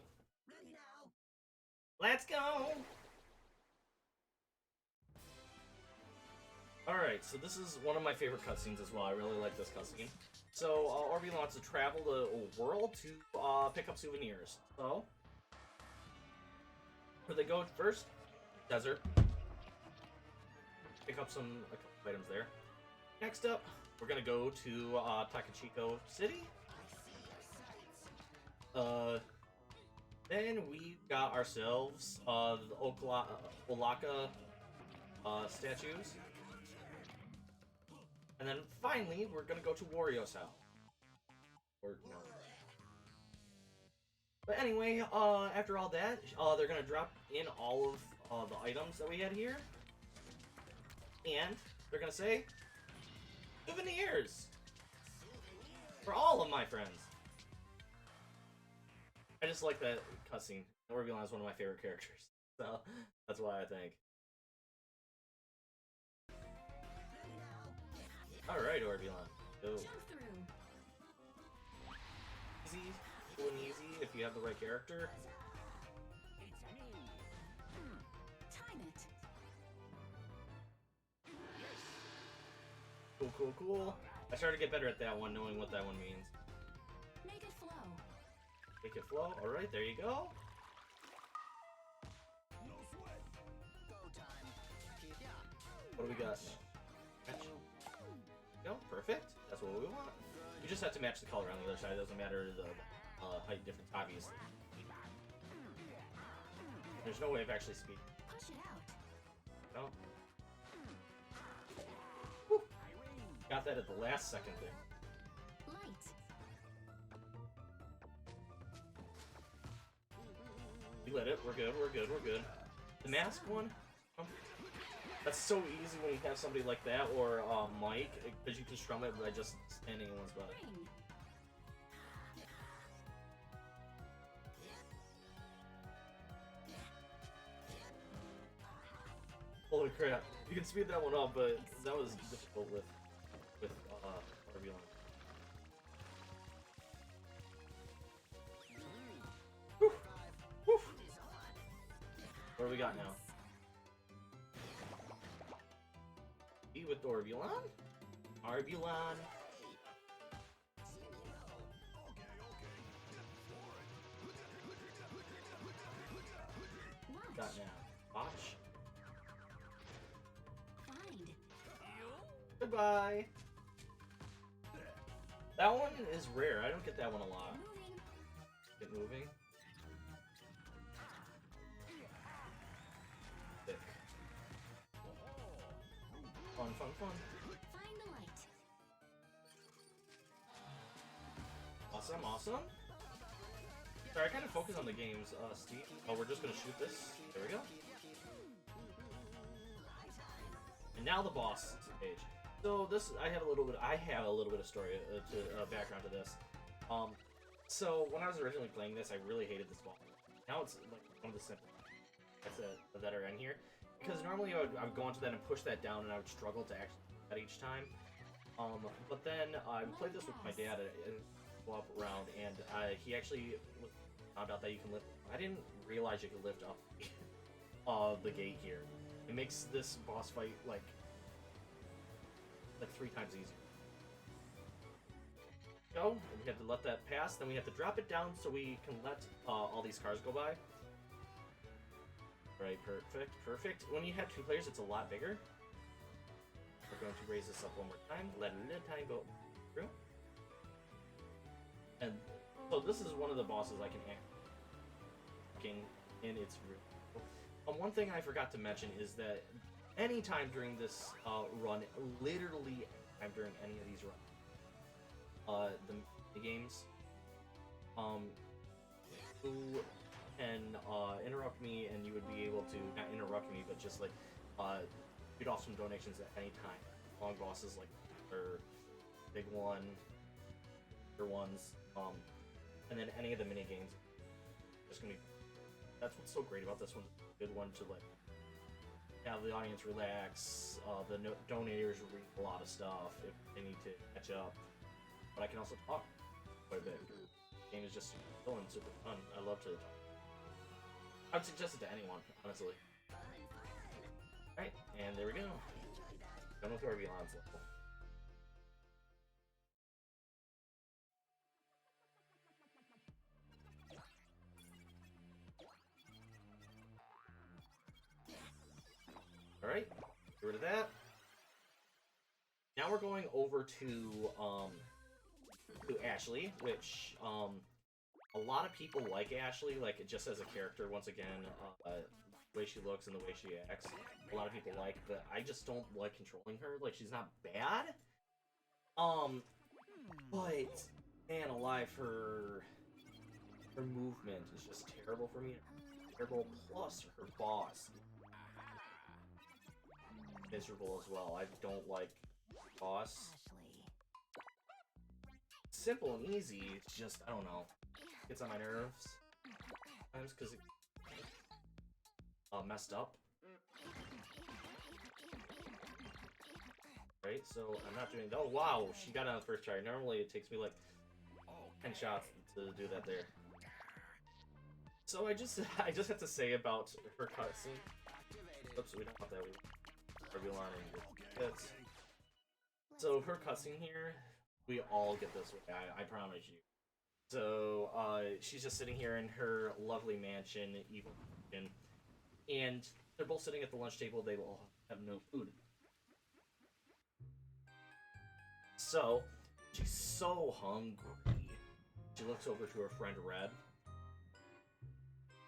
Let's go! Alright, so this is one of my favorite cutscenes as well. I really like this cutscene. So, Orbulon wants to travel the world to pick up souvenirs. So, where they go first? Desert. Pick up a couple items there. Next up, we're gonna go to Takachiko City. Then we got ourselves the Olaka statues. And then finally, we're gonna go to Wario's house. Or no. But anyway, after all that, they're gonna drop in all of the items that we had here. And they're gonna say, souvenirs! For all of my friends. I just like that cutscene. Orbeon is one of my favorite characters. So, that's why I think. Alright, Orbeon. Go. Jump through. Easy, cool and easy if you have the right character. Time it. Cool, cool, cool. I started to get better at that one, knowing what that one means. Make it flow. Make it flow. Alright, there you go. What do we got now? Match. Go, perfect. That's what we want. You just have to match the color on the other side. It doesn't matter the height difference, obviously. There's no way of actually speeding. Push it out. No. Whew. Got that at the last second there. Light. We lit it. We're good. We're good. We're good. The mask one? That's so easy when you have somebody like that, or Mike, because you can strum it by just standing in one spot. Ring. Holy crap! You can speed that one up, but that was difficult with Orbeon. Whew. Whew. What do we got now? E with Orbeon. Arbulon. Got now. Botch. Find. Goodbye. That one is rare. I don't get that one a lot. Moving. Get moving. Thick. Fun, fun, fun. Find the light. Awesome, awesome. Sorry, I kind of focus on the games, Steve. Oh, we're just gonna shoot this. There we go. And now the boss stage. So this, I have a little bit of story to background to this. So when I was originally playing this, I really hated this boss. Now it's like one of the simple that are in here, because normally I would go into that and push that down, and I would struggle to actually do that each time. But then I played this with my dad and swap around, and he actually found out that you can lift. I didn't realize you could lift up the gate here. It makes this boss fight like 3 times easier. Go. And we have to let that pass. Then we have to drop it down so we can let all these cars go by. Right. Perfect. Perfect. When you have 2 players, it's a lot bigger. We're going to raise this up one more time. Let a little time go through. And so this is one of the bosses I can in its room. One thing I forgot to mention is that anytime during this run, literally anytime during any of these runs, the games, who can interrupt me, and you would be able to not interrupt me, but just like shoot off some donations at any time. Long bosses like or big one, bigger ones, and then any of the mini games. Just gonna be. That's what's so great about this one. Good one to like have the audience relax. The donators read a lot of stuff if they need to catch up. But I can also talk quite a bit. The game is just fun and super fun. I love to talk. I would suggest it to anyone, honestly. Alright, and there we go. Done with Orbion's level. Alright, get rid of that. Now we're going over to Ashley, which a lot of people like Ashley, like just as a character. Once again, the way she looks and the way she acts, a lot of people like. But I just don't like controlling her. Like she's not bad. But man alive, her movement is just terrible for me. Terrible. Plus her boss, miserable as well. I don't like boss. Simple and easy. It's just I don't know. Gets on my nerves sometimes because it messed up. Right, so I'm not doing. Oh wow, she got it on the first try. Normally it takes me like 10 shots to do that there. So I just have to say about her cutscene. Oops, we don't want that. We and that's. So her cutscene here, we all get this way. I promise you. So she's just sitting here in her lovely mansion, evil mansion, and they're both sitting at the lunch table. They will have no food. So she's so hungry. She looks over to her friend Red.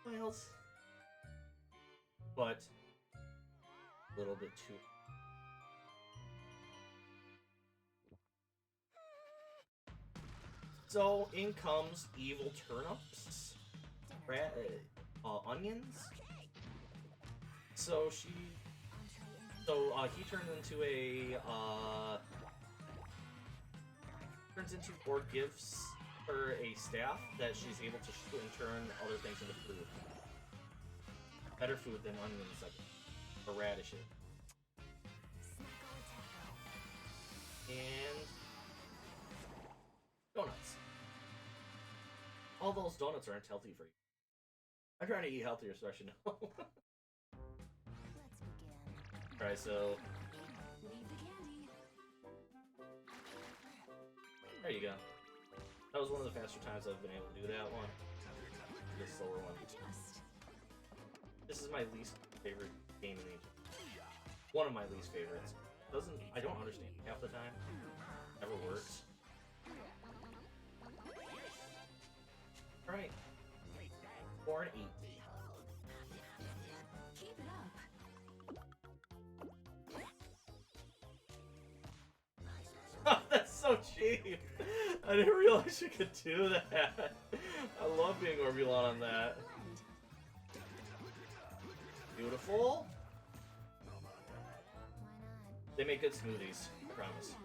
Miles, but a little bit too. So in comes evil turnips, onions. So he turns into or gives her a staff that she's able to shoot and turn other things into food. Better food than onions, like, or radishes. And donuts. All those donuts aren't healthy for you. I'm trying to eat healthier, so I should know. Let's begin. Alright, so Leave the candy. there you go. That was one of the faster times I've been able to do that one. The slower one. Adjust. This is my least favorite game in the one of my least favorites. I don't understand half the time. Never works. Alright. 4 and 8. Keep it up. That's so cheap! I didn't realize you could do that. I love being Orbulon on that. Beautiful. Why not? They make good smoothies, I promise.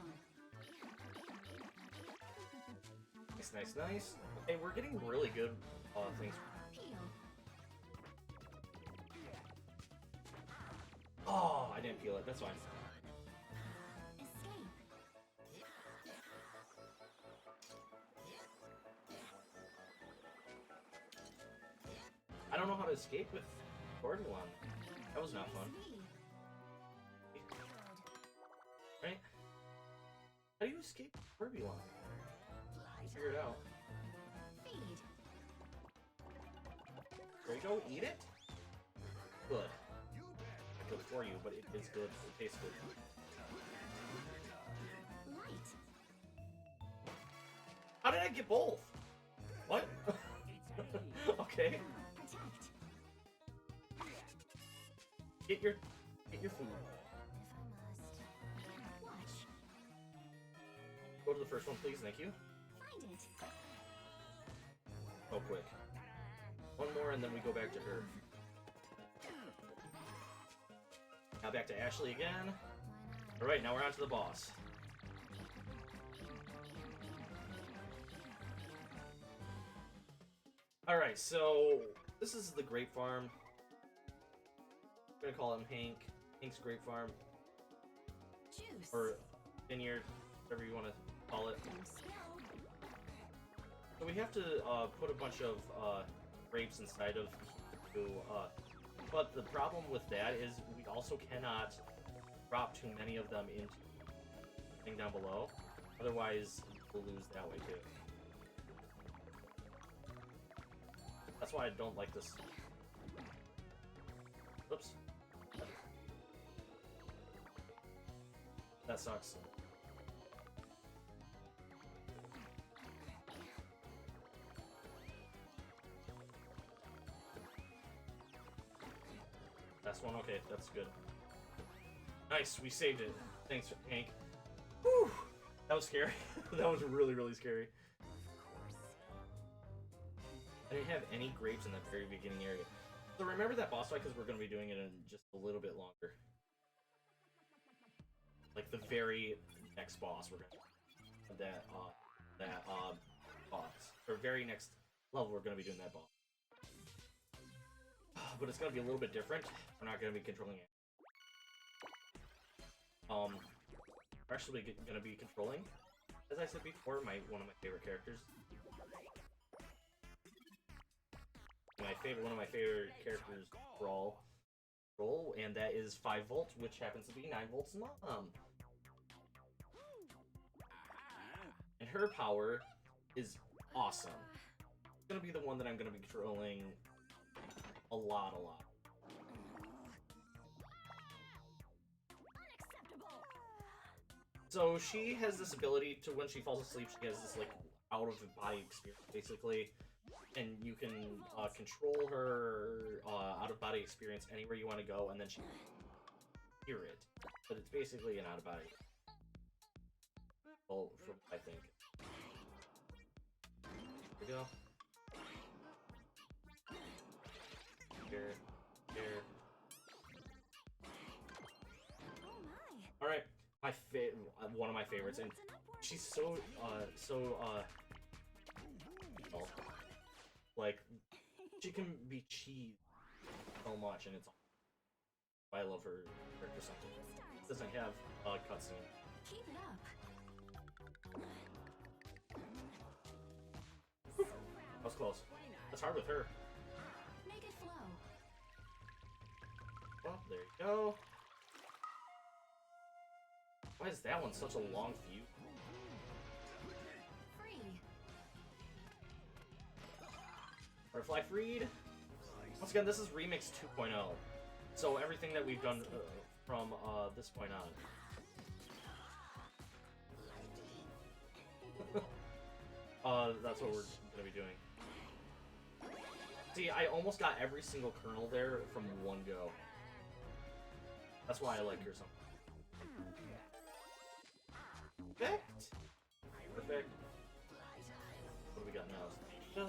Nice, nice, nice. Hey, we're getting really good things. Peel. Oh, I didn't peel it. That's fine. Escape. I don't know how to escape with Orbulon. That was not fun. Nice V. Right? How do you escape Orbulon? Figure it out. Feed. There you go, eat it? Good. I cooked for you, but it is good. It tastes good. Light. How did I get both? What? Okay. Protect. Get your food. If I must. Watch. Go to the first one, please. Thank you. Find it. Oh, quick. One more, and then we go back to her. Now back to Ashley again. Why not? Alright, now we're on to the boss. Alright, so this is the Grape Farm. I'm gonna call him Hank. Hank's Grape Farm. Juice. Or Vineyard, whatever you want to call it. Don't spill. So we have to put a bunch of grapes inside of but the problem with that is we also cannot drop too many of them into the thing down below. Otherwise, we'll lose that way too. That's why I don't like this. Oops. That sucks. Last one, okay, that's good. Nice, we saved it. Thanks, Hank. Whew! That was scary. That was really, really scary. I didn't have any grapes in that very beginning area. So remember that boss fight, because we're going to be doing it in just a little bit longer. Like the very next boss, we're going to boss. Or very next level, we're going to be doing that boss. But it's going to be a little bit different. We're not going to be controlling it. We're actually going to be controlling, as I said before, one of my favorite characters. One of my favorite characters, Roll, and that is 5 volts, which happens to be 9 volts' mom. And her power is awesome. It's gonna be the one that I'm gonna be controlling a lot. So she has this ability to, when she falls asleep, she has this like out-of-body experience, basically. And you can control her out-of-body experience anywhere you want to go, and then she can hear it. But it's basically an out-of-body. Well, from what I think. Here we go. Here. Alright, one of my favorites, and she's so, like, she can be cheesed so much, and it's I love her character something. It doesn't have a cutscene. Keep it up. That was close. That's hard with her. Make it flow. Well, there you go. Why is that one such a long fuse? Free. Butterfly freed. Once again, this is Remix 2.0. So everything that we've done from this point on. That's what we're gonna be doing. See, I almost got every single kernel there from one go. That's why I like her so much. Perfect! Perfect. What do we got now? Reel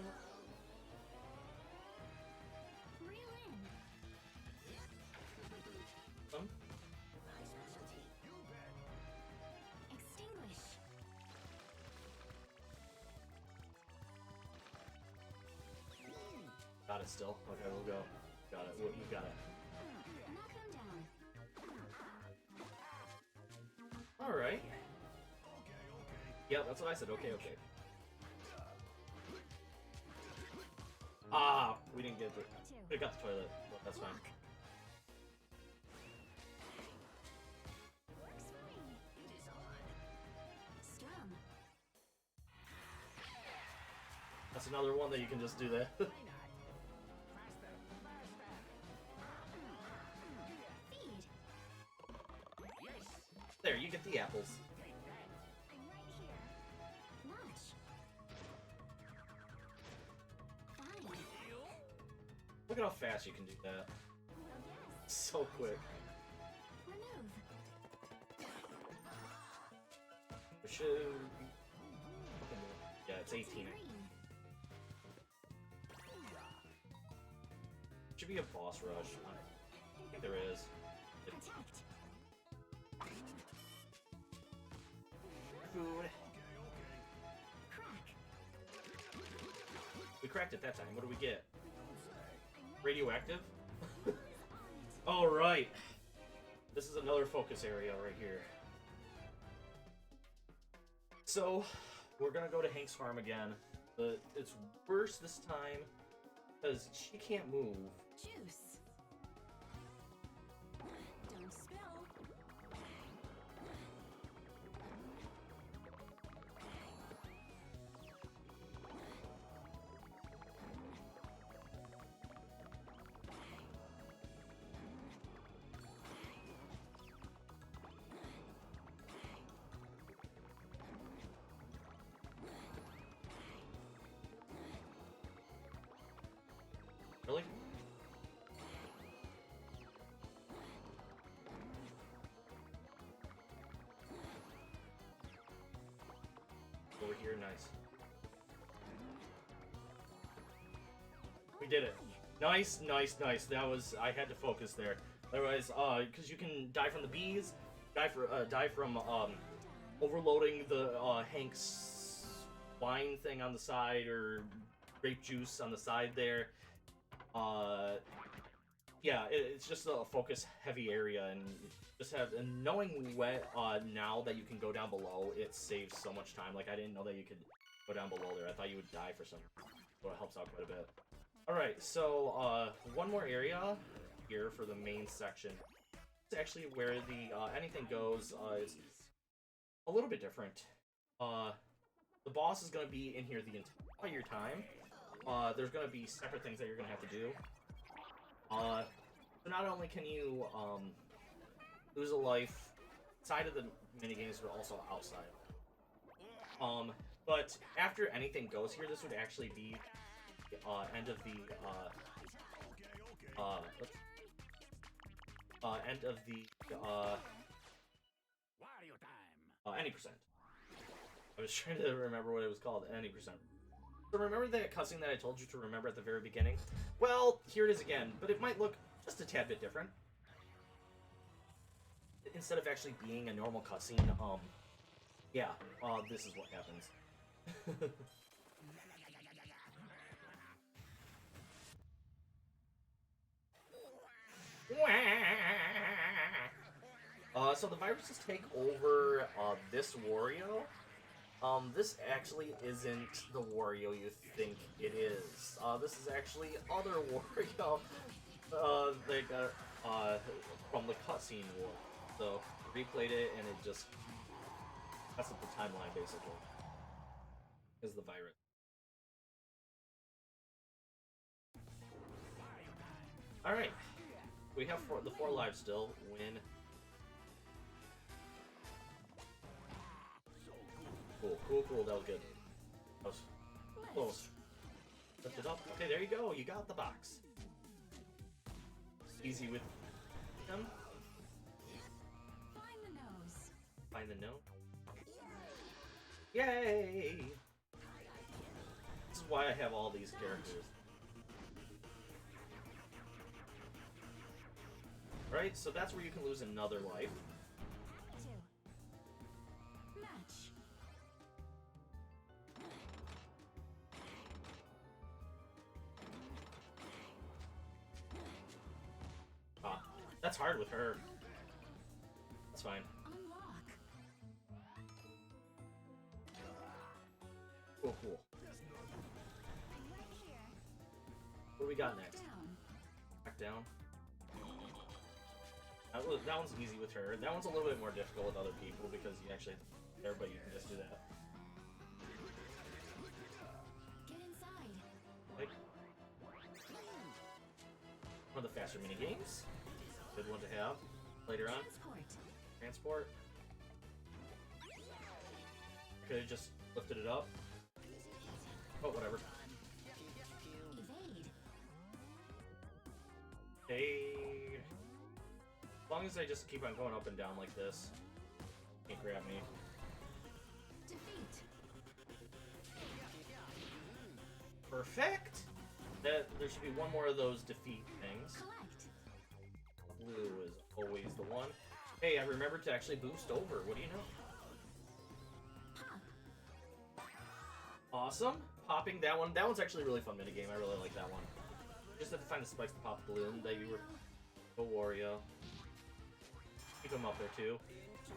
in. Extinguish. Got it still. Okay, we'll go. Got it. You got it. Knock him down. Alright. Yeah, that's what I said. Okay. Ah, we didn't get the. We got the toilet, but that's fine. Works for me. It is on. Strum. That's another one that you can just do that. Feed. There, you get the apples. I'm right here. Watch. Fine. Look at how fast you can do that. Well, yes. So quick. Remove. It should. Yeah, it's 18. Green. Should be a boss rush. I think there is. Protect. Food. Crack. We cracked it that time. What do we get? Radioactive? On it. Alright. This is another focus area right here. So, we're gonna go to Hank's farm again. But it's worse this time because she can't move. Juice. Don't spill. Really? over here. Nice. We did it. Nice, nice, nice. That was, I had to focus there. Otherwise, because you can die from the bees, die from overloading the Hank's wine thing on the side, or grape juice on the side there. Yeah, it's just a focus heavy area, and just have, and knowing when, now that you can go down below, it saves so much time. Like, I didn't know that you could go down below there. I thought you would die for some, so it helps out quite a bit. Alright, so, one more area here for the main section. It's actually where the, anything goes, is a little bit different. The boss is gonna be in here the entire time. There's gonna be separate things that you're gonna have to do. So not only can you, lose a life inside of the minigames, but also outside. But after anything goes here, this would actually be end of the end of the Wario time. any percent. I was trying to remember what it was called. Any percent. So remember that cutscene that I told you to remember at the very beginning? Well, here it is again, but it might look just a tad bit different. Instead of actually being a normal cutscene, yeah, this is what happens. So the viruses take over, this Wario. This actually isn't the Wario you think it is. This is actually other Wario, from the cutscene war. So, replayed it, and it just messed up the timeline, basically. Is the virus. Alright. We have the 4 lives still. Win. Cool, cool, cool. That was good. That was close. Lift it up. Okay, there you go. You got the box. Easy with them. Find the nose. Find the note. Yay! This is why I have all these characters. Right, so that's where you can lose another life. 2. Match. Ah, that's hard with her. That's fine. Unlock. Cool, cool. Right here. What do we got next? Down. Back down. That one's easy with her. That one's a little bit more difficult with other people because you actually have to there, but you can just do that. Get inside. Like, one of the faster mini games. Good one to have later on. Transport. Transport. Could have just lifted it up. Oh, whatever. Evade. Hey. As long as I just keep on going up and down like this, can't grab me. Defeat. Perfect. There should be one more of those defeat things. Collect. Blue is always the one. Hey, I remembered to actually boost over. What do you know? Pop. Awesome. Popping that one. That one's actually a really fun minigame. I really like that one. Just have to find the spikes to pop the balloon that you were. Go Wario. Keep him up there too.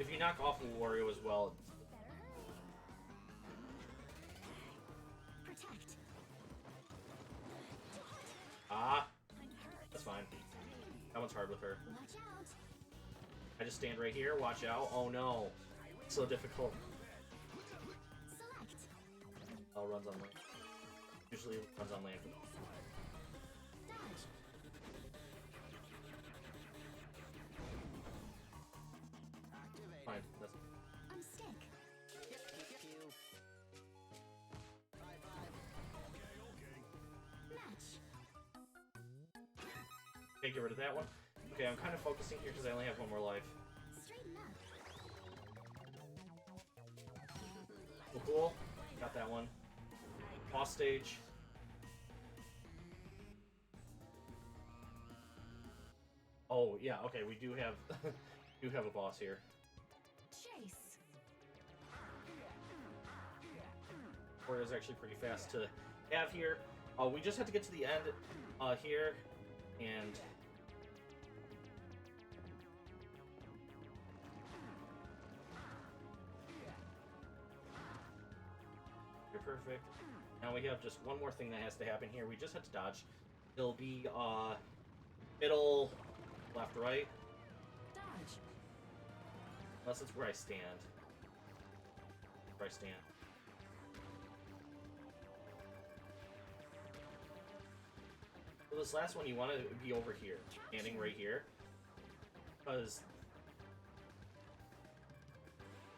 If you knock off Wario as well. Protect. Ah. That's fine. That one's hard with her. Watch out. I just stand right here. Watch out. Oh no. So difficult. Select. Oh, runs on land. Usually runs on land. Dodge. Fine. That's Unstick. Match. okay. Get rid of that one. Okay, I'm kind of focusing here because I only have one more life. Straighten up. Cool. Got that one. Boss stage. Oh yeah, okay, we do have do have a boss here. Chase. Wario's actually pretty fast to have here. We just have to get to the end here, and you're perfect. Now we have just one more thing that has to happen here. We just have to dodge. It'll be middle, left, right. Dodge. Unless it's where I stand. Where I stand. For this last one, you want to be over here, standing right here, because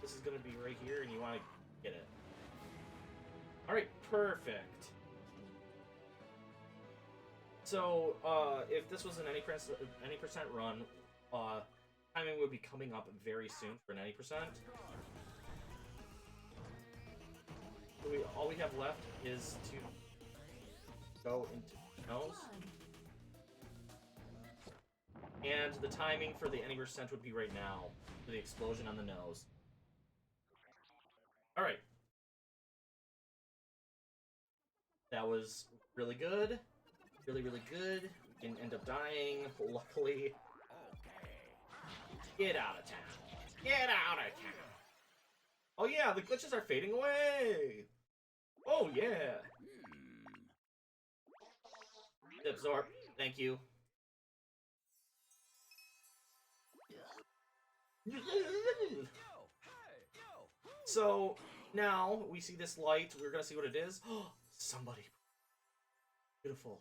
this is going to be right here, and you want to get it. All right, perfect. So, if this was an any percent run, timing would be coming up very soon for an 90%. So all we have left is to go into the nose. And the timing for the 90% would be right now, for the explosion on the nose. Alright. That was really good. Really, really good. We didn't end up dying, luckily. Get out of town. Get out of town. Oh yeah, the glitches are fading away. Oh yeah. Absorb. Thank you. So now we see this light. We're gonna see what it is. Oh, somebody. Beautiful.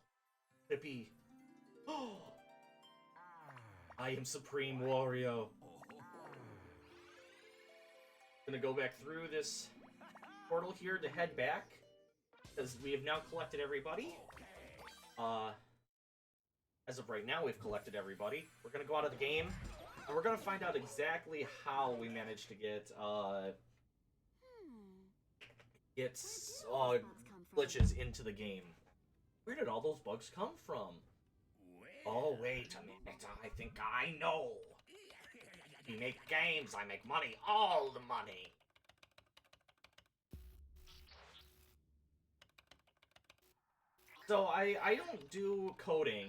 Hippie. Oh, I am Supreme Wario. Gonna go back through this portal here to head back, because we have now collected everybody. As of right now, we've collected everybody. We're gonna go out of the game, and we're gonna find out exactly how we managed to get glitches into the game. Where did all those bugs come from? Oh, wait a minute. I think I know. We make games, I make money, all the money. So I don't do coding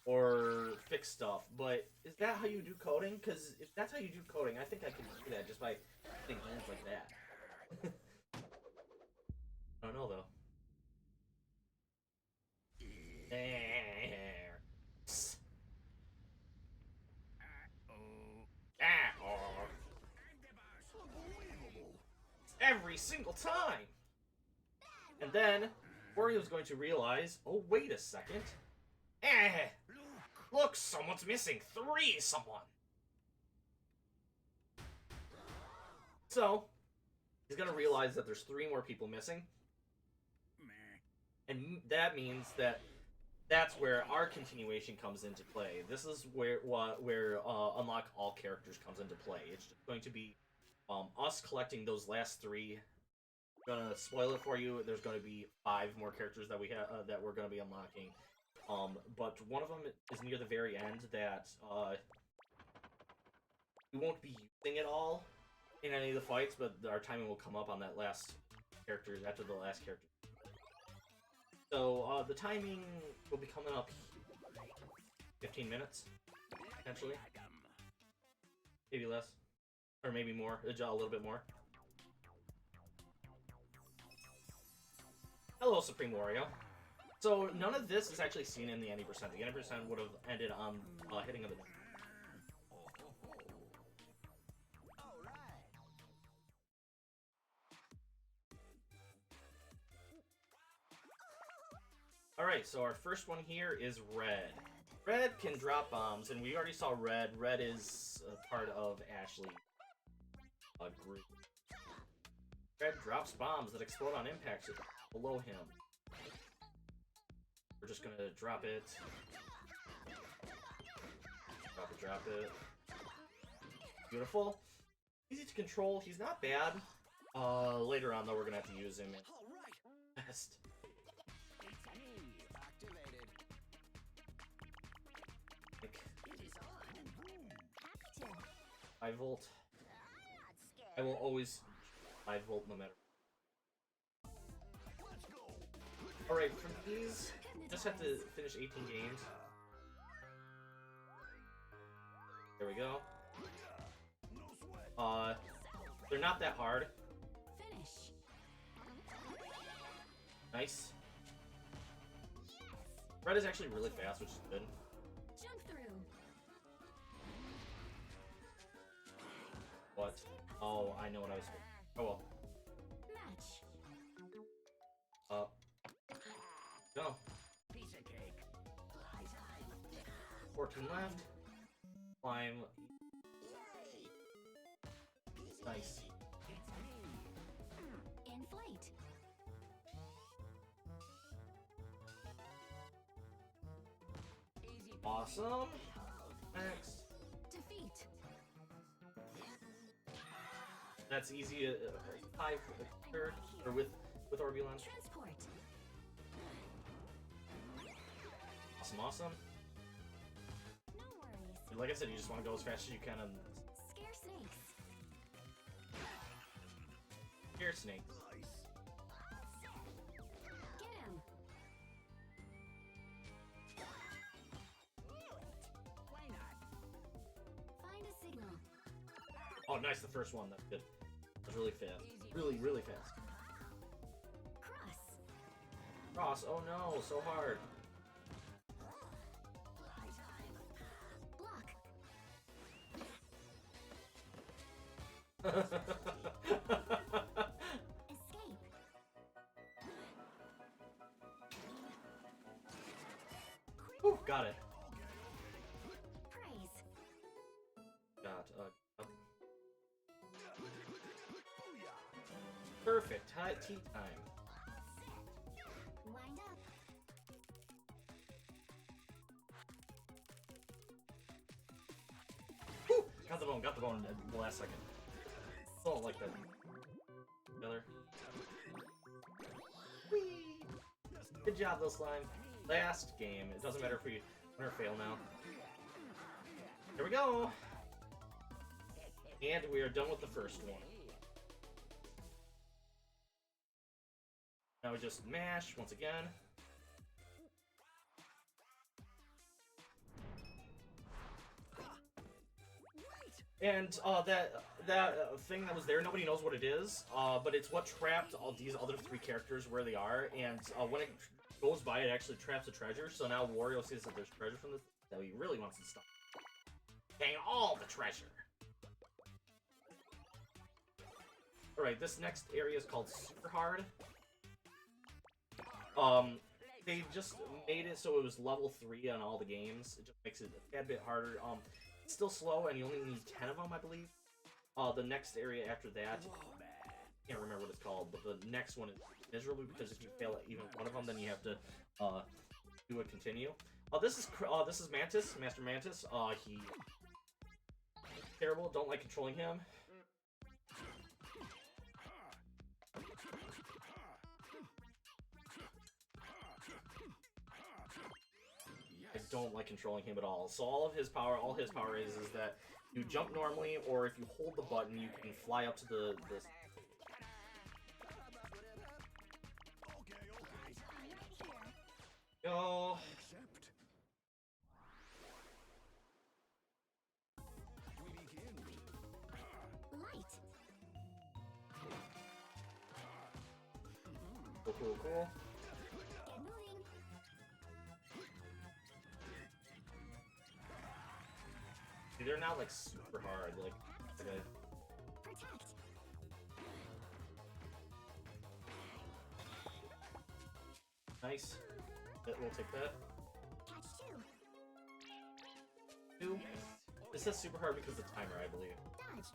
or fix stuff, but is that how you do coding? Because if that's how you do coding, I think I can do that just by thinking hands like that. I don't know though. There. Every single time! And then, Wario's going to realize, oh, wait a second. Look, someone's missing. Someone. So, he's going to realize that there's 3 more people missing. And that means that that's where our continuation comes into play. This is where Unlock All Characters comes into play. It's just going to be us collecting those last 3. I'm gonna spoil it for you. There's going to be 5 more characters that we have that we're going to be unlocking. But one of them is near the very end that we won't be using it all in any of the fights, but our timing will come up on that last character after the last character. So the timing will be coming up 15 minutes, potentially. Maybe less. Or maybe more, a little bit more. Hello, Supreme Wario. So, none of this is actually seen in the 90%. The 90% would have ended on hitting of the... Alright, so our first one here is Red. Red can drop bombs, and we already saw Red. Red is a part of Ashley's group. Red drops bombs that explode on impact below him. We're just gonna drop it. Drop it. Beautiful. Easy to control. He's not bad. Later on though, we're gonna have to use him in best. It's me. Activated. Like, It is on. Active. 5 volt. I'm not scared. I will always 5 volt no matter. Alright, for these, just have to finish 18 games. There we go. They're not that hard. Finish. Nice. Red is actually really fast, which is good. Jump through. What? Oh, I know what I was supposed to. Oh well. Match. Go. Piece of cake. 14 left. Climb. Nice. Inflate. Easy. Awesome. Next. Defeat. That's easy. 5 third or with Orbulon. Transport. Awesome, awesome. No worries. Like I said, you just want to go as fast as you can and Scare snakes. scare snakes. Get him. Why not? Find a signal. Oh, nice, the first one. That's good. That's really fast. Really, really fast. Cross. Cross. Oh no, so hard. Block. Escape. Whew, got it. Praise. Got perfect. Tea time. Wind up. Whew, got the bone. Got the bone at the last second. Don't like that. Together. Whee! Good job, though, slime. Last game. It doesn't matter if we win or fail now. Here we go. And we are done with the first one. Now we just mash once again. And that thing that was there, nobody knows what it is, but it's what trapped all these other 3 characters where they are, and when it goes by, it actually traps a treasure, so now Wario sees that there's treasure from this that he really wants to stop. Dang all the treasure! Alright, this next area is called Super Hard. They just made it so it was level 3 on all the games. It just makes it a tad bit harder. It's still slow, and you only need 10 of them, I believe. The next area after that, can't remember what it's called, but the next one is miserable because if you fail at even one of them, then you have to do a continue. This is Mantis, Master Mantis. He's terrible. Don't like controlling him. I don't like controlling him at all. So all his power is that you jump normally, or if you hold the button, you can fly up to the go. Light. Cool, cool, cool. Get moving. See, they're not like super hard. Like, it's like Protect. a nice. We'll take that. Catch 2. 2. This is super hard because of the timer, I believe. Dodge.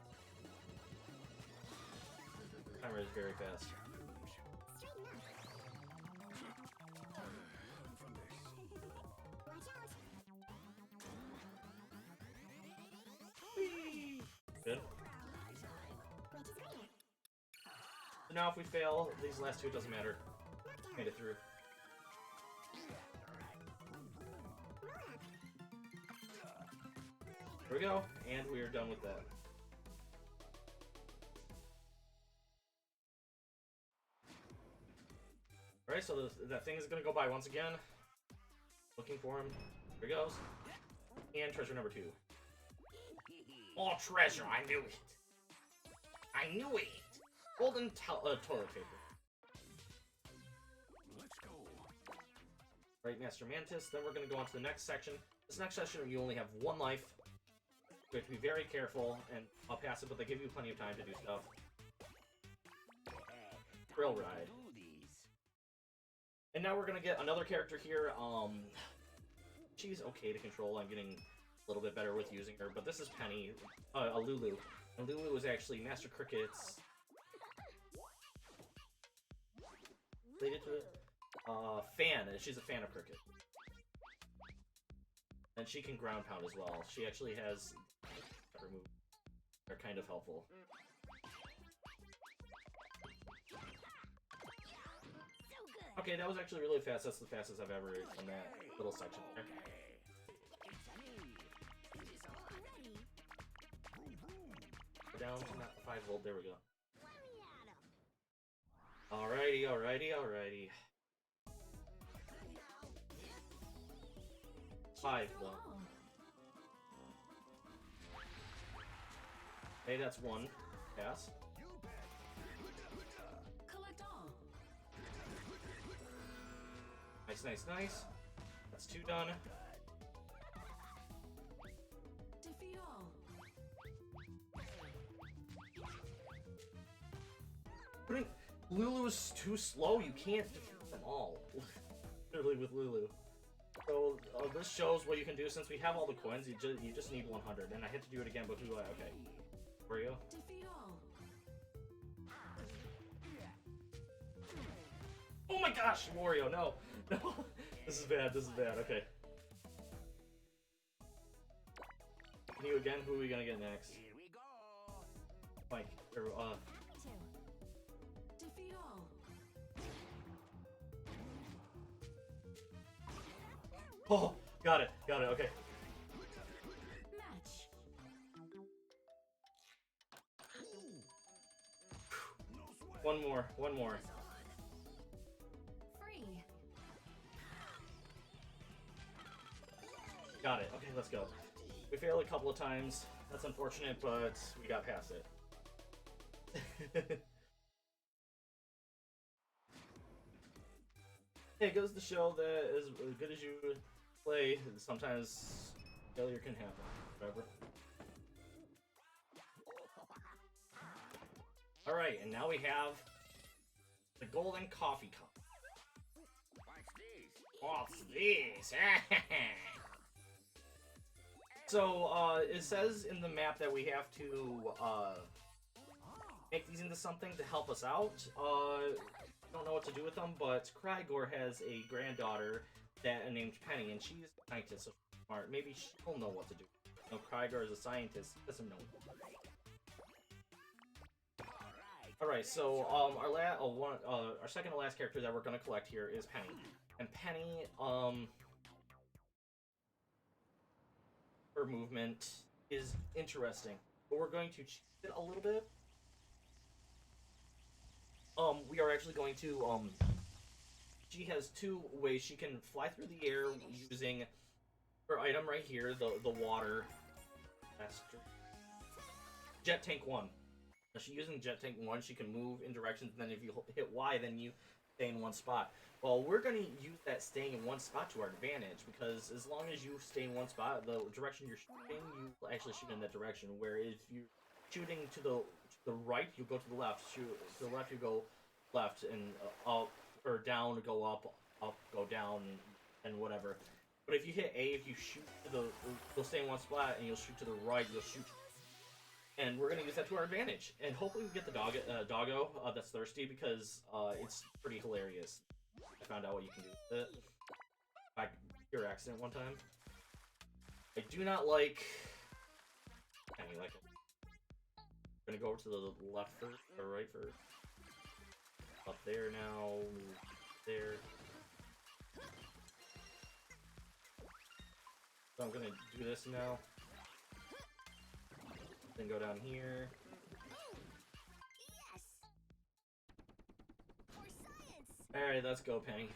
Timer is very fast. Straighten up. Watch out. Whee! Good. Which is greater? Now, if we fail, these last two, it doesn't matter. Made it through. There we go, and we are done with that. Alright, so that thing is gonna go by once again. Looking for him. Here he goes. And treasure number 2. Oh, treasure! I knew it! I knew it! Golden toilet paper. Let's go. Right, Master Mantis. Then we're gonna go on to the next section. This next section, you only have 1 life. You have to be very careful, and I'll pass it, but they give you plenty of time to do stuff. Thrill ride. And now we're gonna get another character here. She's okay to control. I'm getting a little bit better with using her, but this is Penny, a Lulu. And Lulu is actually Master Cricket's related to it. Fan. She's a fan of Cricket. And she can ground pound as well. She actually has her moves. They're kind of helpful. Okay, that was actually really fast. That's the fastest I've ever done that little section there. Down to not 5 volt. There we go. Alrighty, alrighty, alrighty. 5 though. Hey, that's 1. Pass. Collect all. Nice, nice, nice. That's 2 done. Defeat all. Lulu is too slow. You can't defeat them all. Literally with Lulu. So this shows what you can do. Since we have all the coins, you just need 100. And I had to do it again, but who? Okay. Wario. Defeat all. Oh my gosh, Wario! No, no. This is bad. This is bad. Okay. Can you again? Who are we gonna get next? Here we go. Mike. Or Two. Defeat all. Oh, got it. Got it. Okay. Match. One more. One more. Free. Got it. Okay, let's go. We failed a couple of times. That's unfortunate, but we got past it. It goes to show that as good as you play, sometimes failure can happen. Whatever. Alright, and now we have the golden coffee cup. What's this? What's this? So, it says in the map that we have to, make these into something to help us out. Don't know what to do with them, but Crygor has a granddaughter that named Penny, and she's a scientist, so she's smart. Maybe she'll know what to do. You know, Crygor is a scientist, he doesn't know. Alright, so, our second to last character that we're gonna collect here is Penny. And Penny, her movement is interesting, but we're going to cheat it a little bit. We are actually going to, she has 2 ways she can fly through the air using her item right here, the water. Jet Tank 1. Now, she's using Jet Tank 1, she can move in directions, and then if you hit Y, then you stay in one spot. Well, we're going to use that staying in one spot to our advantage, because as long as you stay in one spot, the direction you're shooting, you actually shoot in that direction, where if you're shooting to the right, you go to the left. Shoot to the left, you go left, and up or down, go up, go down, and whatever. But if you hit A, if you shoot to you'll stay in one spot, and you'll shoot to the right, you'll shoot. And we're gonna use that to our advantage, and hopefully we get the doggo that's thirsty, because it's pretty hilarious. I found out what you can do with it. By pure accident one time. I do not like. I mean, like. Gonna go over to the left first or right first. Up there now. There. So I'm gonna do this now. Then go down here. Yes. For science. Alright, let's go, Penny.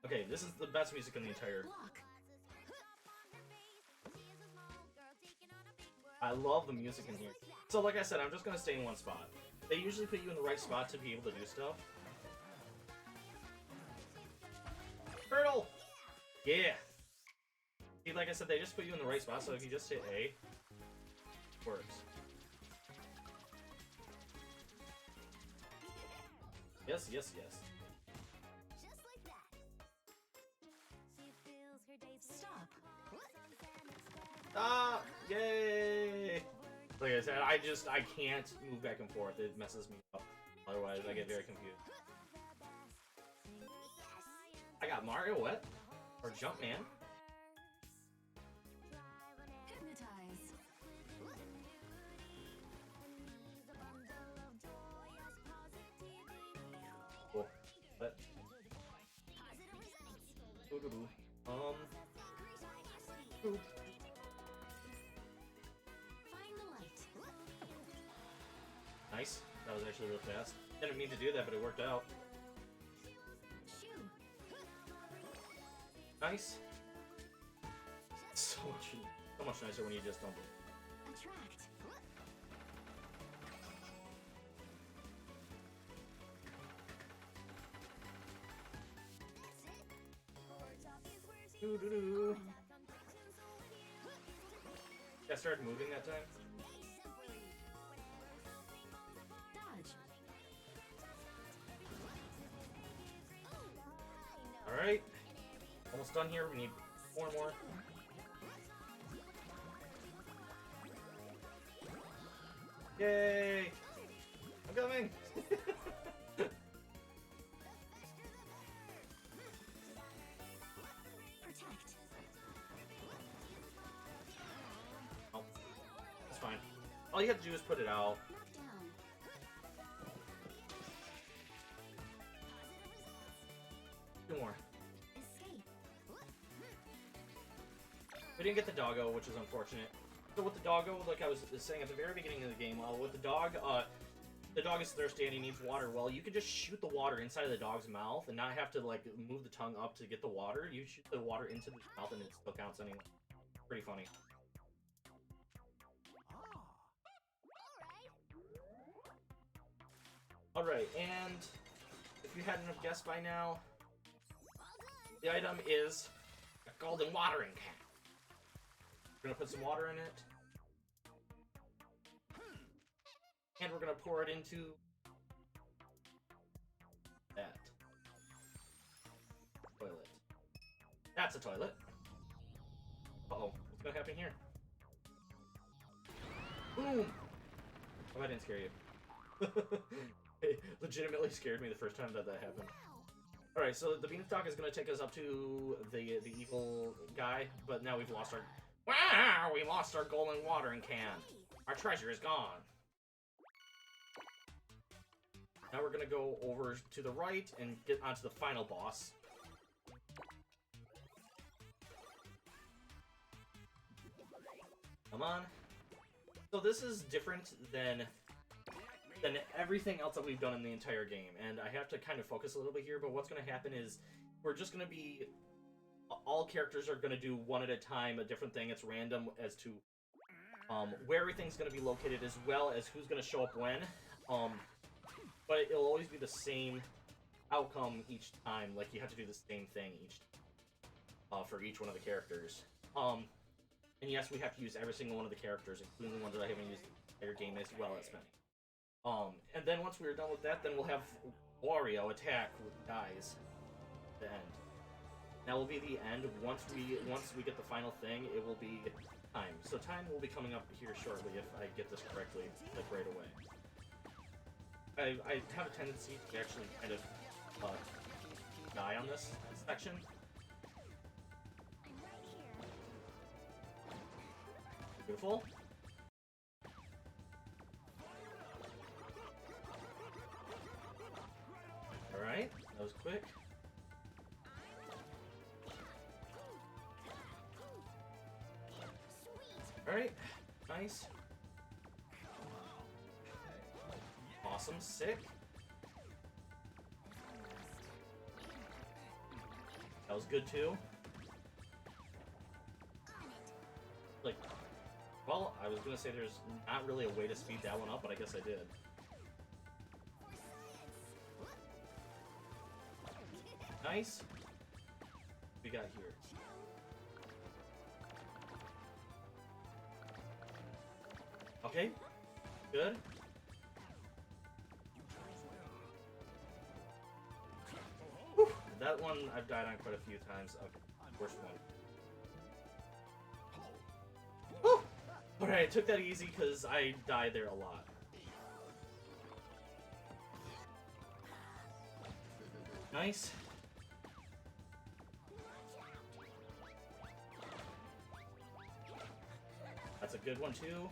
Okay, this is the best music in the entire... Block. I love the music in here. So like I said, I'm just gonna stay in one spot. They usually put you in the right spot to be able to do stuff. Turtle! Yeah! See, like I said, they just put you in the right spot, so if you just hit A, it works. Yes, yes, yes. Just like that. She feels her days. Stop. Ah! Yay! Like I said, I can't move back and forth. It messes me up. Otherwise, I get very confused. I got Mario what? Or Jumpman. Hypnotize. Cool. But doo-doo-doo. Boop. Find the light. Nice. That was actually real fast. Didn't mean to do that, but it worked out. Shoo. Nice. So much nicer when you just don't. Attract. Doo-doo-doo. I started moving that time. Dodge. Alright. Almost done here. We need 4 more. Yay! I'm coming! Protect. Oh, that's fine. All you have to do is put it out. Knock down. Two more. Escape. We didn't get the doggo, which is unfortunate. So with the doggo, like I was saying at the very beginning of the game, with the dog is thirsty and he needs water. Well, you could just shoot the water inside of the dog's mouth and not have to like move the tongue up to get the water. You shoot the water into the mouth and it still counts anyway. Pretty funny. Alright, and if you hadn't have guessed by now, the item is a golden watering can. We're gonna put some water in it. And we're gonna pour it into that toilet. That's a toilet. Uh-oh, what's gonna happen here? Boom! Oh, I didn't scare you. It legitimately scared me the first time that happened. Alright, so the beanstalk is gonna take us up to the evil guy, but now we've lost our... Wow! We lost our golden watering can. Our treasure is gone. Now we're gonna go over to the right and get onto the final boss. Come on. So this is different than everything else that we've done in the entire game, and I have to kind of focus a little bit here, but what's going to happen is we're just going to be... all characters are going to do one at a time a different thing. It's random as to where everything's going to be located, as well as who's going to show up when. But it'll always be the same outcome each time. Like, you have to do the same thing for each one of the characters. And yes, we have to use every single one of the characters, including the ones that I haven't used in the entire game, as well as Penny. And then once we're done with that, then we'll have Wario attack with guys at the end. That will be the end. Once we get the final thing, it will be time. So time will be coming up here shortly if I get this correctly, like right away. I have a tendency to actually kind of die on this section. Beautiful. was quick. Alright, nice. Awesome, sick. That was good too. Like, well, I was gonna say there's not really a way to speed that one up, but I guess I did. Nice. What we got here? Okay. Good. Whew. That one I've died on quite a few times. Okay. Worst one. Whew. Alright, I took that easy because I died there a lot. Nice. That's a good one too.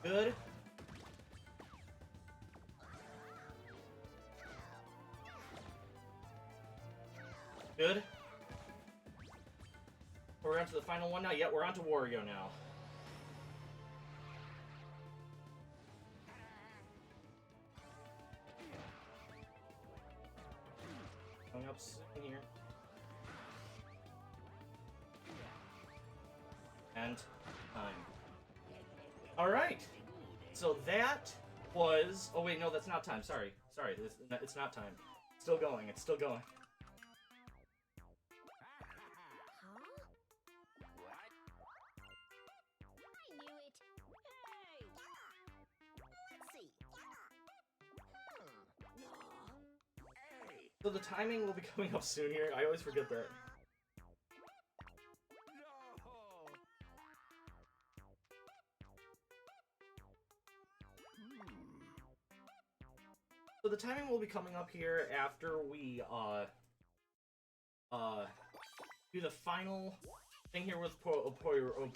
Good. Good. We're on to the final one now. Yeah, we're on to Wario now. Coming up soon here. And time. Alright. So that was... Oh wait, no, that's not time. Sorry. Sorry, it's not time. Still going. It's still going. So the timing will be coming up soon here. I always forget that. So the timing will be coming up here after we do the final thing here with Pyoro.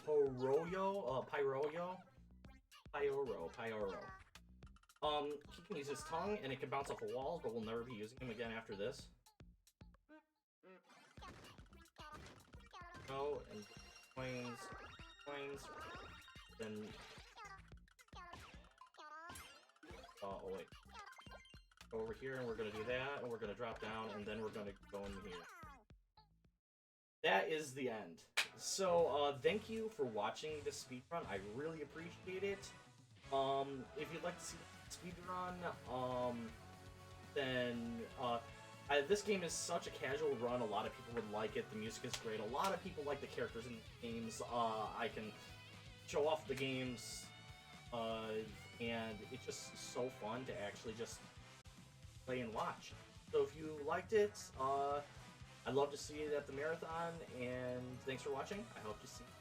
He can use his tongue, and it can bounce off a wall, but we'll never be using him again after this. Oh, and coins, then... oh, wait. Go over here, and we're gonna do that, and we're gonna drop down, and then we're gonna go in here. That is the end. So, thank you for watching this speedrun. I really appreciate it. If you'd like to see speedrun, then this game is such a casual run. A lot of people would like it. The music is great. A lot of people like the characters in the games. I can show off the games, and it's just so fun to actually just play and watch. So if you liked it, I'd love to see it at the marathon, and thanks for watching. I hope to see you.